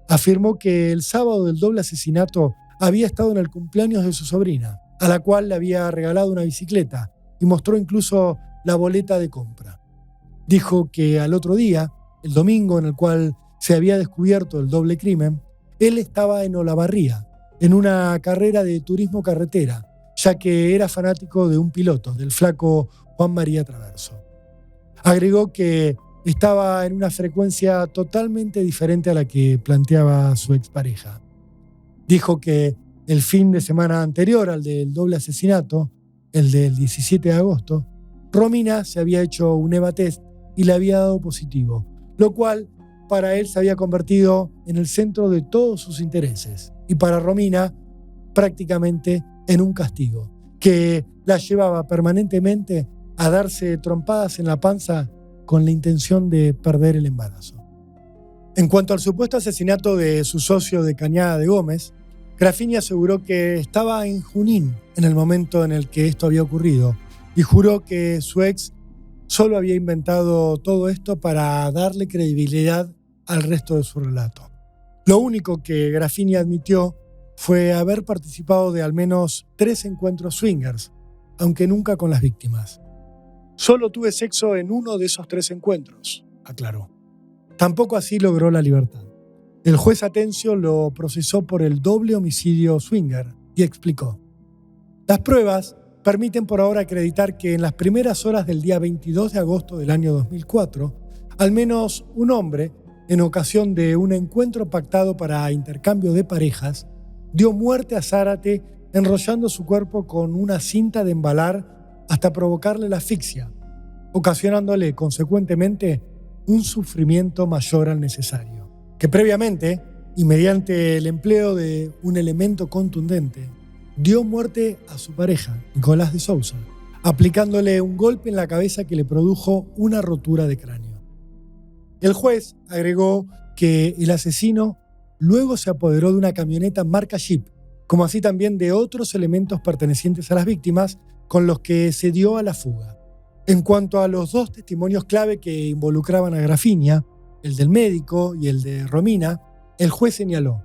Afirmó que el sábado del doble asesinato había estado en el cumpleaños de su sobrina, a la cual le había regalado una bicicleta y mostró incluso la boleta de compra. Dijo que al otro día, el domingo en el cual se había descubierto el doble crimen, él estaba en Olavarría, en una carrera de turismo carretera, ya que era fanático de un piloto, del flaco Juan María Traverso. Agregó que estaba en una frecuencia totalmente diferente a la que planteaba su expareja. Dijo que el fin de semana anterior al del doble asesinato, el del 17 de agosto, Romina se había hecho un EVA test y le había dado positivo, lo cual para él se había convertido en el centro de todos sus intereses y para Romina prácticamente en un castigo, que la llevaba permanentemente a darse trompadas en la panza con la intención de perder el embarazo. En cuanto al supuesto asesinato de su socio de Cañada de Gómez, Grafinia aseguró que estaba en Junín en el momento en el que esto había ocurrido y juró que su ex solo había inventado todo esto para darle credibilidad al resto de su relato. Lo único que Grafinia admitió fue haber participado de al menos 3 encuentros swingers, aunque nunca con las víctimas. Solo tuve sexo en uno de esos 3 encuentros, aclaró. Tampoco así logró la libertad. El juez Atencio lo procesó por el doble homicidio swinger y explicó: las pruebas permiten por ahora acreditar que en las primeras horas del día 22 de agosto del año 2004, al menos un hombre, en ocasión de un encuentro pactado para intercambio de parejas, dio muerte a Zárate enrollando su cuerpo con una cinta de embalar hasta provocarle la asfixia, ocasionándole consecuentemente un sufrimiento mayor al necesario, que previamente, y mediante el empleo de un elemento contundente, dio muerte a su pareja, Nicolás de Sousa, aplicándole un golpe en la cabeza que le produjo una rotura de cráneo. El juez agregó que el asesino luego se apoderó de una camioneta marca Jeep, como así también de otros elementos pertenecientes a las víctimas, con los que se dio a la fuga. En cuanto a los dos testimonios clave que involucraban a Grafiña, el del médico y el de Romina, el juez señaló: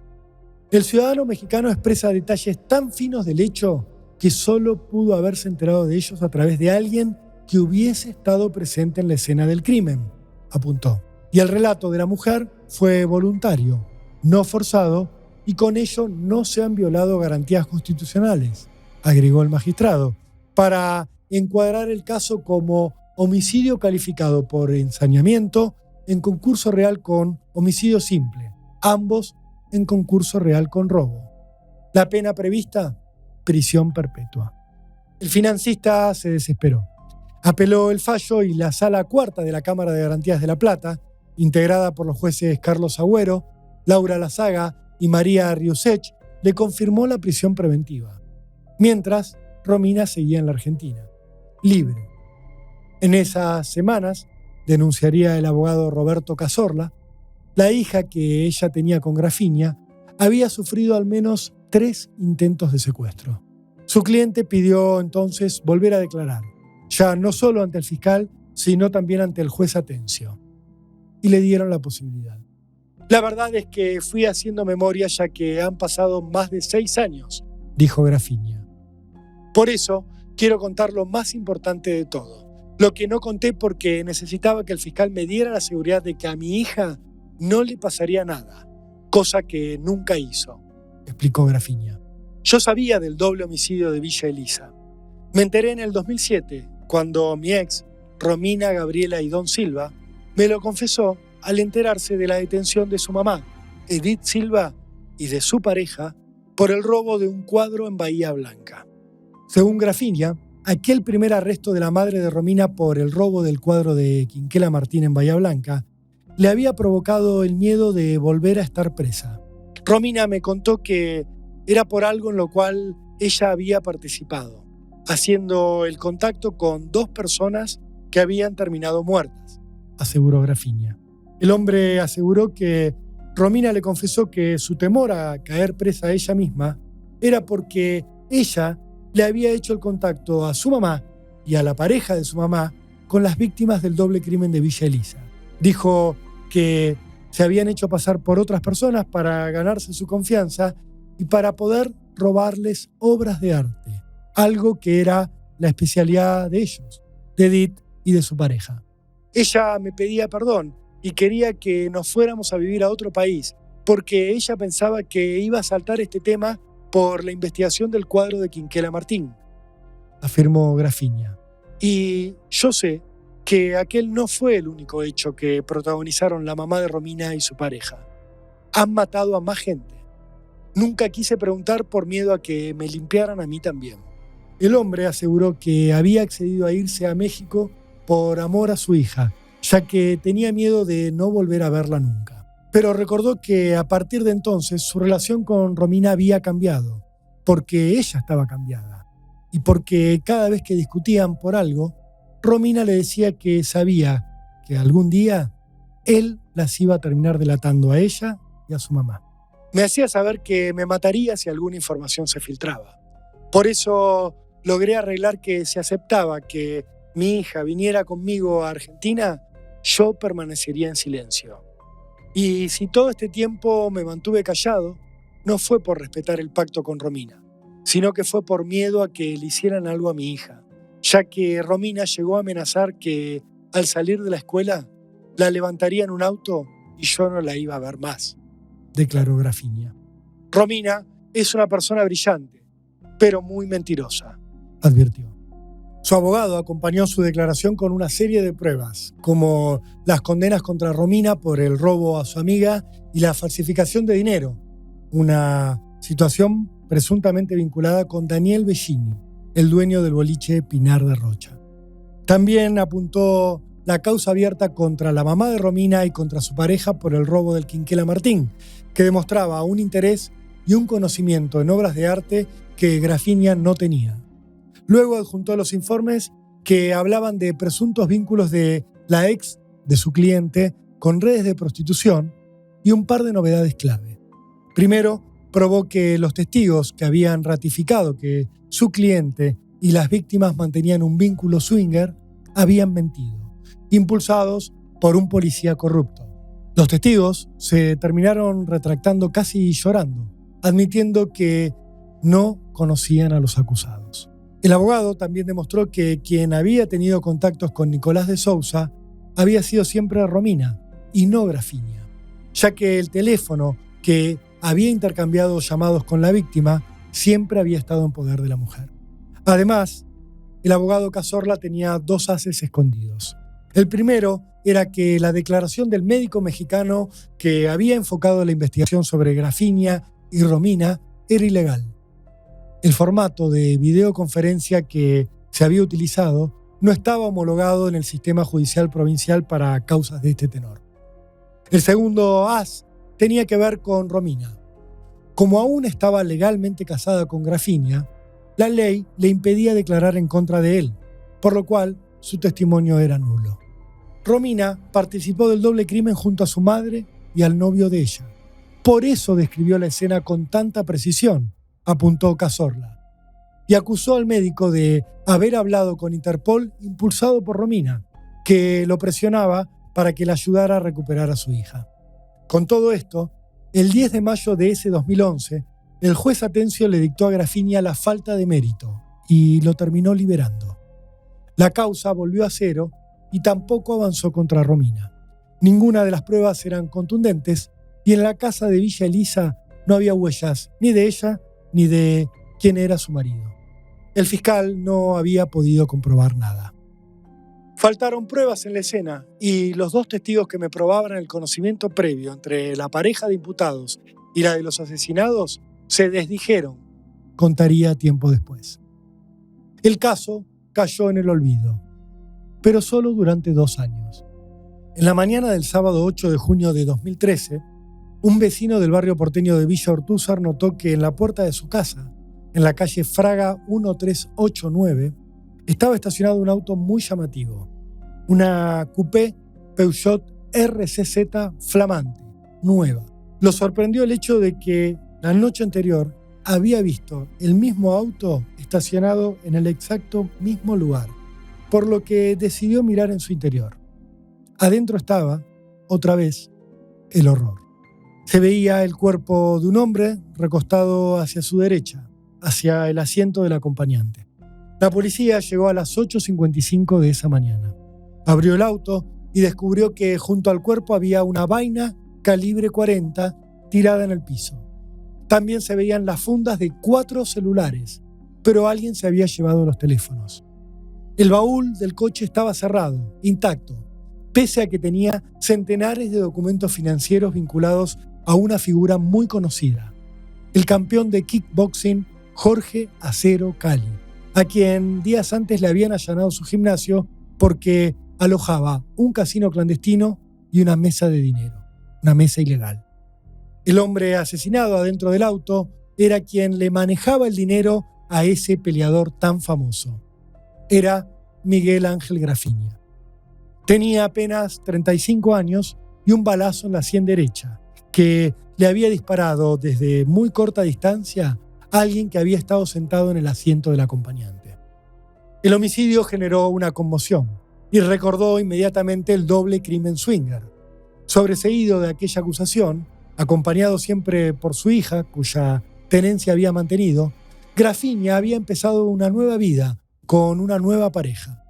el ciudadano mexicano expresa detalles tan finos del hecho que solo pudo haberse enterado de ellos a través de alguien que hubiese estado presente en la escena del crimen, apuntó. Y el relato de la mujer fue voluntario, no forzado, y con ello no se han violado garantías constitucionales, agregó el magistrado, para encuadrar el caso como homicidio calificado por ensañamiento en concurso real con homicidio simple, ambos en concurso real con robo. La pena prevista: prisión perpetua. El financista se desesperó. Apeló el fallo y la Sala Cuarta de la Cámara de Garantías de La Plata, integrada por los jueces Carlos Agüero, Laura Lazaga y María Riusech, le confirmó la prisión preventiva. Mientras, Romina seguía en la Argentina, libre. En esas semanas, denunciaría el abogado Roberto Cazorla, la hija que ella tenía con Grafiña había sufrido al menos 3 intentos de secuestro. Su cliente pidió entonces volver a declarar, ya no solo ante el fiscal, sino también ante el juez Atencio. Y le dieron la posibilidad. La verdad es que fui haciendo memoria ya que han pasado más de 6 años, dijo Grafiña. Por eso quiero contar lo más importante de todo, lo que no conté porque necesitaba que el fiscal me diera la seguridad de que a mi hija no le pasaría nada, cosa que nunca hizo, explicó Grafiña. Yo sabía del doble homicidio de Villa Elisa. Me enteré en el 2007, cuando mi ex, Romina Gabriela Idón Silva, me lo confesó al enterarse de la detención de su mamá, Edith Silva, y de su pareja por el robo de un cuadro en Bahía Blanca. Según Grafiña, aquel primer arresto de la madre de Romina por el robo del cuadro de Quinquela Martín en Bahía Blanca le había provocado el miedo de volver a estar presa. Romina me contó que era por algo en lo cual ella había participado, haciendo el contacto con 2 personas que habían terminado muertas, aseguró Grafiña. El hombre aseguró que Romina le confesó que su temor a caer presa a ella misma era porque ella le había hecho el contacto a su mamá y a la pareja de su mamá con las víctimas del doble crimen de Villa Elisa. Dijo que se habían hecho pasar por otras personas para ganarse su confianza y para poder robarles obras de arte, algo que era la especialidad de ellos, de Edith y de su pareja. Ella me pedía perdón y quería que nos fuéramos a vivir a otro país, porque ella pensaba que iba a saltar este tema por la investigación del cuadro de Quinquela Martín, afirmó Grafiña. Y yo sé que aquel no fue el único hecho que protagonizaron la mamá de Romina y su pareja. Han matado a más gente. Nunca quise preguntar por miedo a que me limpiaran a mí también. El hombre aseguró que había accedido a irse a México por amor a su hija, ya que tenía miedo de no volver a verla nunca. Pero recordó que a partir de entonces su relación con Romina había cambiado, porque ella estaba cambiada, y porque cada vez que discutían por algo, Romina le decía que sabía que algún día él las iba a terminar delatando a ella y a su mamá. Me hacía saber que me mataría si alguna información se filtraba. Por eso logré arreglar que si aceptaba que mi hija viniera conmigo a Argentina, yo permanecería en silencio. Y si todo este tiempo me mantuve callado, no fue por respetar el pacto con Romina, sino que fue por miedo a que le hicieran algo a mi hija, ya que Romina llegó a amenazar que al salir de la escuela la levantaría en un auto y yo no la iba a ver más, declaró Grafiña. Romina es una persona brillante, pero muy mentirosa, advirtió. Su abogado acompañó su declaración con una serie de pruebas, como las condenas contra Romina por el robo a su amiga y la falsificación de dinero, una situación presuntamente vinculada con Daniel Bellini, el dueño del boliche Pinar de Rocha. También apuntó la causa abierta contra la mamá de Romina y contra su pareja por el robo del Quinquela Martín, que demostraba un interés y un conocimiento en obras de arte que Grafiña no tenía. Luego adjuntó los informes que hablaban de presuntos vínculos de la ex de su cliente con redes de prostitución y un par de novedades clave. Primero, probó que los testigos que habían ratificado que su cliente y las víctimas mantenían un vínculo swinger, habían mentido, impulsados por un policía corrupto. Los testigos se terminaron retractando casi llorando, admitiendo que no conocían a los acusados. El abogado también demostró que quien había tenido contactos con Nicolás de Sousa había sido siempre Romina y no Grafinia, ya que el teléfono que había intercambiado llamados con la víctima siempre había estado en poder de la mujer. Además, el abogado Cazorla tenía dos ases escondidos. El primero era que la declaración del médico mexicano que había enfocado la investigación sobre Grafinia y Romina era ilegal. El formato de videoconferencia que se había utilizado no estaba homologado en el sistema judicial provincial para causas de este tenor. El segundo as tenía que ver con Romina. Como aún estaba legalmente casada con Grafinia, la ley le impedía declarar en contra de él, por lo cual su testimonio era nulo. Romina participó del doble crimen junto a su madre y al novio de ella. Por eso describió la escena con tanta precisión, apuntó Cazorla, y acusó al médico de haber hablado con Interpol impulsado por Romina, que lo presionaba para que le ayudara a recuperar a su hija. Con todo esto, el 10 de mayo de ese 2011, el juez Atencio le dictó a Grafinia la falta de mérito y lo terminó liberando. La causa volvió a cero y tampoco avanzó contra Romina. Ninguna de las pruebas eran contundentes y en la casa de Villa Elisa no había huellas ni de ella ni de quién era su marido. El fiscal no había podido comprobar nada. Faltaron pruebas en la escena y los dos testigos que me probaban el conocimiento previo entre la pareja de imputados y la de los asesinados se desdijeron, contaría tiempo después. El caso cayó en el olvido, pero solo durante 2 años. En la mañana del sábado 8 de junio de 2013, un vecino del barrio porteño de Villa Ortúzar notó que en la puerta de su casa, en la calle Fraga 1389, estaba estacionado un auto muy llamativo, una coupé Peugeot RCZ flamante, nueva. Lo sorprendió el hecho de que la noche anterior había visto el mismo auto estacionado en el exacto mismo lugar, por lo que decidió mirar en su interior. Adentro estaba, otra vez, el horror. Se veía el cuerpo de un hombre recostado hacia su derecha, hacia el asiento del acompañante. La policía llegó a las 8:55 de esa mañana. Abrió el auto y descubrió que junto al cuerpo había una vaina calibre 40 tirada en el piso. También se veían las fundas de 4 celulares, pero alguien se había llevado los teléfonos. El baúl del coche estaba cerrado, intacto, pese a que tenía centenares de documentos financieros vinculados a una figura muy conocida, el campeón de kickboxing Jorge Acero Cali, a quien días antes le habían allanado su gimnasio porque alojaba un casino clandestino y una mesa de dinero, una mesa ilegal. El hombre asesinado adentro del auto era quien le manejaba el dinero a ese peleador tan famoso. Era Miguel Ángel Grafinia. Tenía apenas 35 años y un balazo en la sien derecha, que le había disparado desde muy corta distancia a alguien que había estado sentado en el asiento del acompañante. El homicidio generó una conmoción y recordó inmediatamente el doble crimen swinger. Sobreseído de aquella acusación, acompañado siempre por su hija, cuya tenencia había mantenido, Grafinia había empezado una nueva vida con una nueva pareja.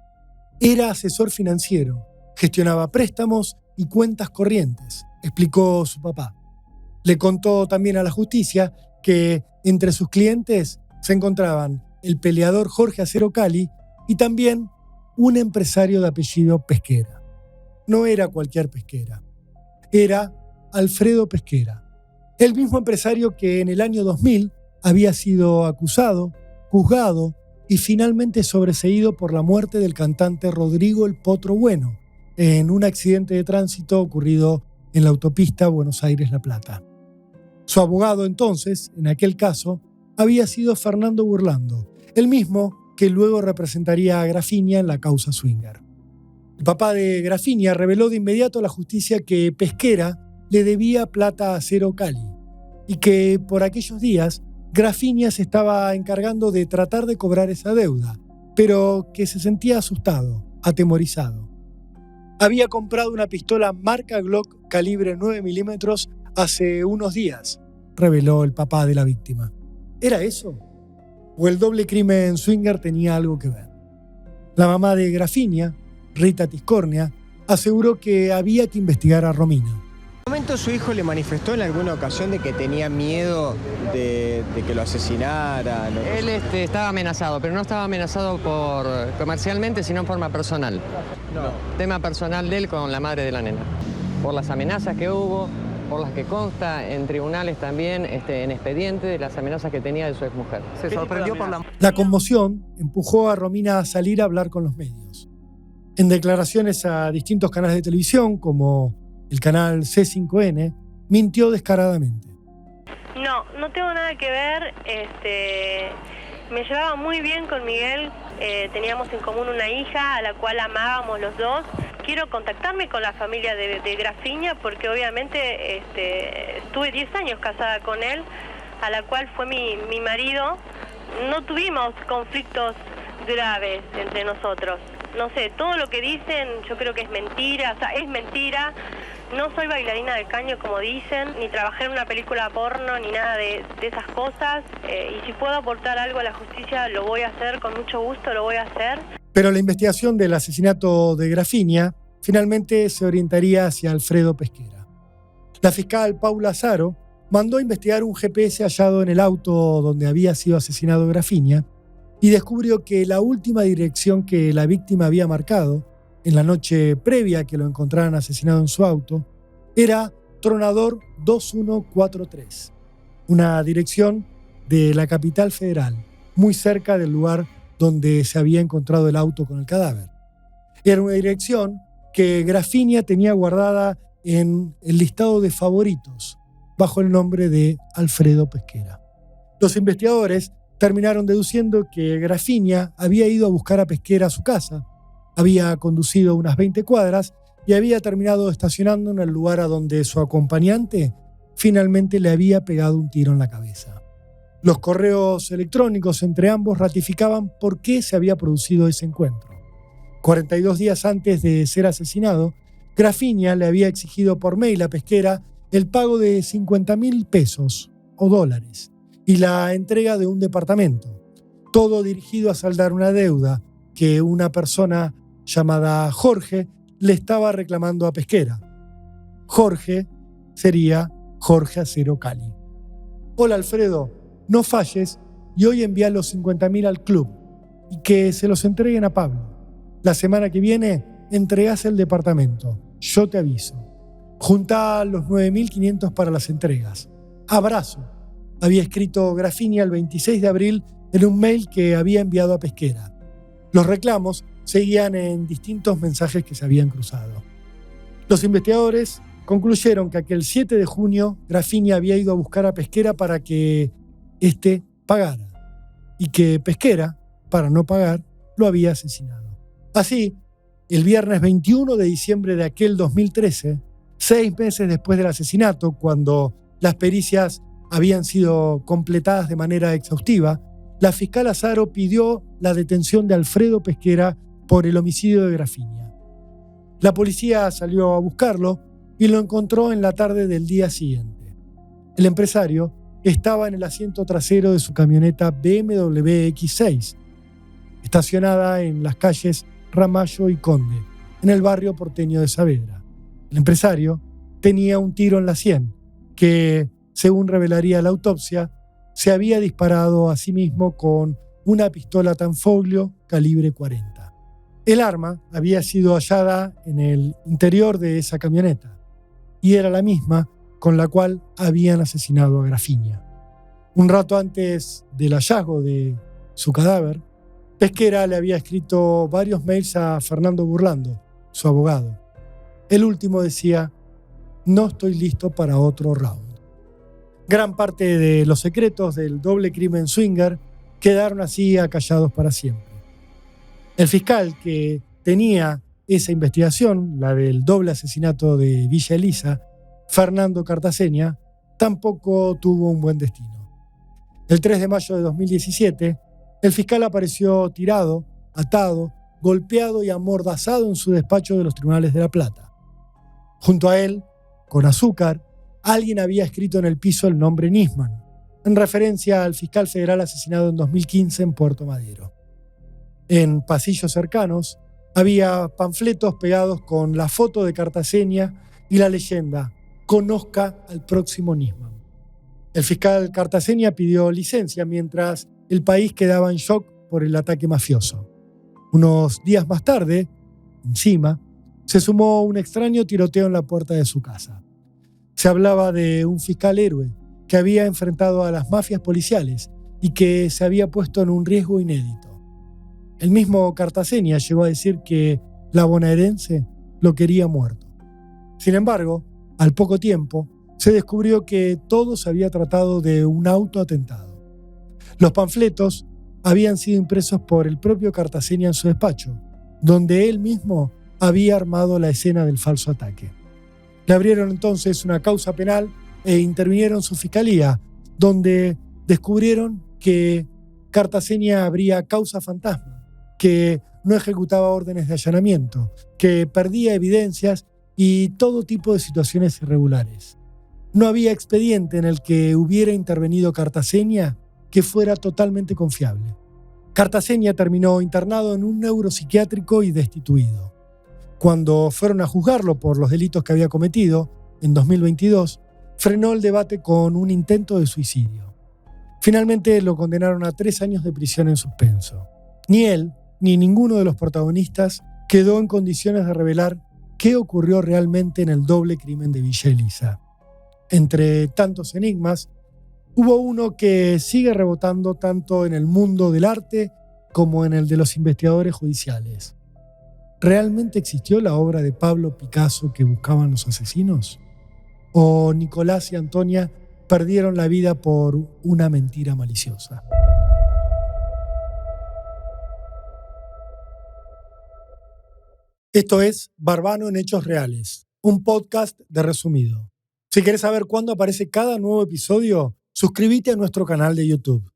Era asesor financiero, gestionaba préstamos y cuentas corrientes, explicó su papá. Le contó también a la justicia que entre sus clientes se encontraban el peleador Jorge Acero Cali y también un empresario de apellido Pesquera. No era cualquier Pesquera, era Alfredo Pesquera, el mismo empresario que en el año 2000 había sido acusado, juzgado y finalmente sobreseído por la muerte del cantante Rodrigo El Potro Bueno en un accidente de tránsito ocurrido en la autopista Buenos Aires-La Plata. Su abogado entonces, en aquel caso, había sido Fernando Burlando, el mismo que luego representaría a Grafinia en la causa swinger. El papá de Grafinia reveló de inmediato a la justicia que Pesquera le debía plata a Acero Cali y que por aquellos días Grafinia se estaba encargando de tratar de cobrar esa deuda, pero que se sentía asustado, atemorizado. Había comprado una pistola marca Glock calibre 9 milímetros hace unos días, reveló el papá de la víctima. ¿Era eso? ¿O el doble crimen swinger tenía algo que ver? La mamá de Grafinia, Rita Tiscornia, aseguró que había que investigar a Romina. ¿En algún momento su hijo le manifestó en alguna ocasión de que tenía miedo de que lo asesinaran? Él estaba amenazado, pero no estaba amenazado comercialmente, sino en forma personal. No. Tema personal de él con la madre de la nena. Por las amenazas que hubo, por las que consta en tribunales también, en expediente, de las amenazas que tenía de su exmujer. Se sorprendió por la... La conmoción empujó a Romina a salir a hablar con los medios. En declaraciones a distintos canales de televisión, como el canal C5N, mintió descaradamente. No tengo nada que ver. Me llevaba muy bien con Miguel. Teníamos en común una hija a la cual amábamos los dos. Quiero contactarme con la familia de Grafinia porque obviamente estuve 10 años casada con él, a la cual fue mi marido. No tuvimos conflictos graves entre nosotros. No sé, todo lo que dicen yo creo que es mentira, es mentira. No soy bailarina del caño como dicen, ni trabajé en una película porno, ni nada de esas cosas. Y si puedo aportar algo a la justicia, lo voy a hacer, con mucho gusto lo voy a hacer. Pero la investigación del asesinato de Grafinia finalmente se orientaría hacia Alfredo Pesquera. La fiscal Paula Azaro mandó a investigar un GPS hallado en el auto donde había sido asesinado Grafinia y descubrió que la última dirección que la víctima había marcado, en la noche previa a que lo encontraran asesinado en su auto, era Tronador 2143, una dirección de la capital federal, muy cerca del lugar donde se había encontrado el auto con el cadáver. Era una dirección que Grafinia tenía guardada en el listado de favoritos, bajo el nombre de Alfredo Pesquera. Los investigadores terminaron deduciendo que Grafinia había ido a buscar a Pesquera a su casa, había conducido unas 20 cuadras y había terminado estacionando en el lugar a donde su acompañante finalmente le había pegado un tiro en la cabeza. Los correos electrónicos entre ambos ratificaban por qué se había producido ese encuentro. 42 días antes de ser asesinado, Grafinia le había exigido por mail a Pesquera el pago de $50,000 o dólares y la entrega de un departamento, todo dirigido a saldar una deuda que una persona llamada Jorge le estaba reclamando a Pesquera. Jorge sería Jorge Acero Cali. Hola Alfredo, no falles y hoy envía los 50,000 al club y que se los entreguen a Pablo. La semana que viene entregás el departamento, yo te aviso. Juntá los 9.500 para las entregas. Abrazo. Había escrito Grafinia el 26 de abril en un mail que había enviado a Pesquera. Los reclamos seguían en distintos mensajes que se habían cruzado. Los investigadores concluyeron que aquel 7 de junio Grafinia había ido a buscar a Pesquera para que éste pagara y que Pesquera, para no pagar, lo había asesinado. Así, el viernes 21 de diciembre de aquel 2013, 6 meses después del asesinato, cuando las pericias habían sido completadas de manera exhaustiva, la fiscal Azaro pidió la detención de Alfredo Pesquera por el homicidio de Grafinia. La policía salió a buscarlo y lo encontró en la tarde del día siguiente. El empresario estaba en el asiento trasero de su camioneta BMW X6, estacionada en las calles Ramallo y Conde, en el barrio porteño de Saavedra. El empresario tenía un tiro en la sien que, según revelaría la autopsia, se había disparado a sí mismo con una pistola Tanfoglio calibre 40. El arma había sido hallada en el interior de esa camioneta y era la misma con la cual habían asesinado a Grafinia. Un rato antes del hallazgo de su cadáver, Pesquera le había escrito varios mails a Fernando Burlando, su abogado. El último decía: no estoy listo para otro round. Gran parte de los secretos del doble crimen swinger quedaron así acallados para siempre. El fiscal que tenía esa investigación, la del doble asesinato de Villa Elisa, Fernando Cartaseña, tampoco tuvo un buen destino. El 3 de mayo de 2017, el fiscal apareció tirado atado, golpeado y amordazado en su despacho de los tribunales de La Plata. Junto a él, con azúcar, alguien había escrito en el piso el nombre Nisman, en referencia al fiscal federal asesinado en 2015 en Puerto Madero. En pasillos cercanos había panfletos pegados con la foto de Cartaseña y la leyenda «Conozca al próximo Nisman». El fiscal Cartaseña pidió licencia mientras el país quedaba en shock por el ataque mafioso. Unos días más tarde, encima, se sumó un extraño tiroteo en la puerta de su casa. Se hablaba de un fiscal héroe que había enfrentado a las mafias policiales y que se había puesto en un riesgo inédito. El mismo Cartaseña llegó a decir que la bonaerense lo quería muerto. Sin embargo, al poco tiempo, se descubrió que todo se había tratado de un autoatentado. Los panfletos habían sido impresos por el propio Cartaseña en su despacho, donde él mismo había armado la escena del falso ataque. Le abrieron entonces una causa penal e intervinieron su fiscalía, donde descubrieron que Cartaseña abría causa fantasma, que no ejecutaba órdenes de allanamiento, que perdía evidencias y todo tipo de situaciones irregulares. No había expediente en el que hubiera intervenido Cartaseña que fuera totalmente confiable. Cartaseña terminó internado en un neuropsiquiátrico y destituido. Cuando fueron a juzgarlo por los delitos que había cometido, en 2022, frenó el debate con un intento de suicidio. Finalmente lo condenaron a 3 años de prisión en suspenso. Ni él, ni ninguno de los protagonistas quedó en condiciones de revelar qué ocurrió realmente en el doble crimen de Villa Elisa. Entre tantos enigmas, hubo uno que sigue rebotando tanto en el mundo del arte como en el de los investigadores judiciales. ¿Realmente existió la obra de Pablo Picasso que buscaban los asesinos? ¿O Nicolás y Antonia perdieron la vida por una mentira maliciosa? Esto es Barbano en Hechos Reales, un podcast de Resumido. Si querés saber cuándo aparece cada nuevo episodio, suscríbete a nuestro canal de YouTube.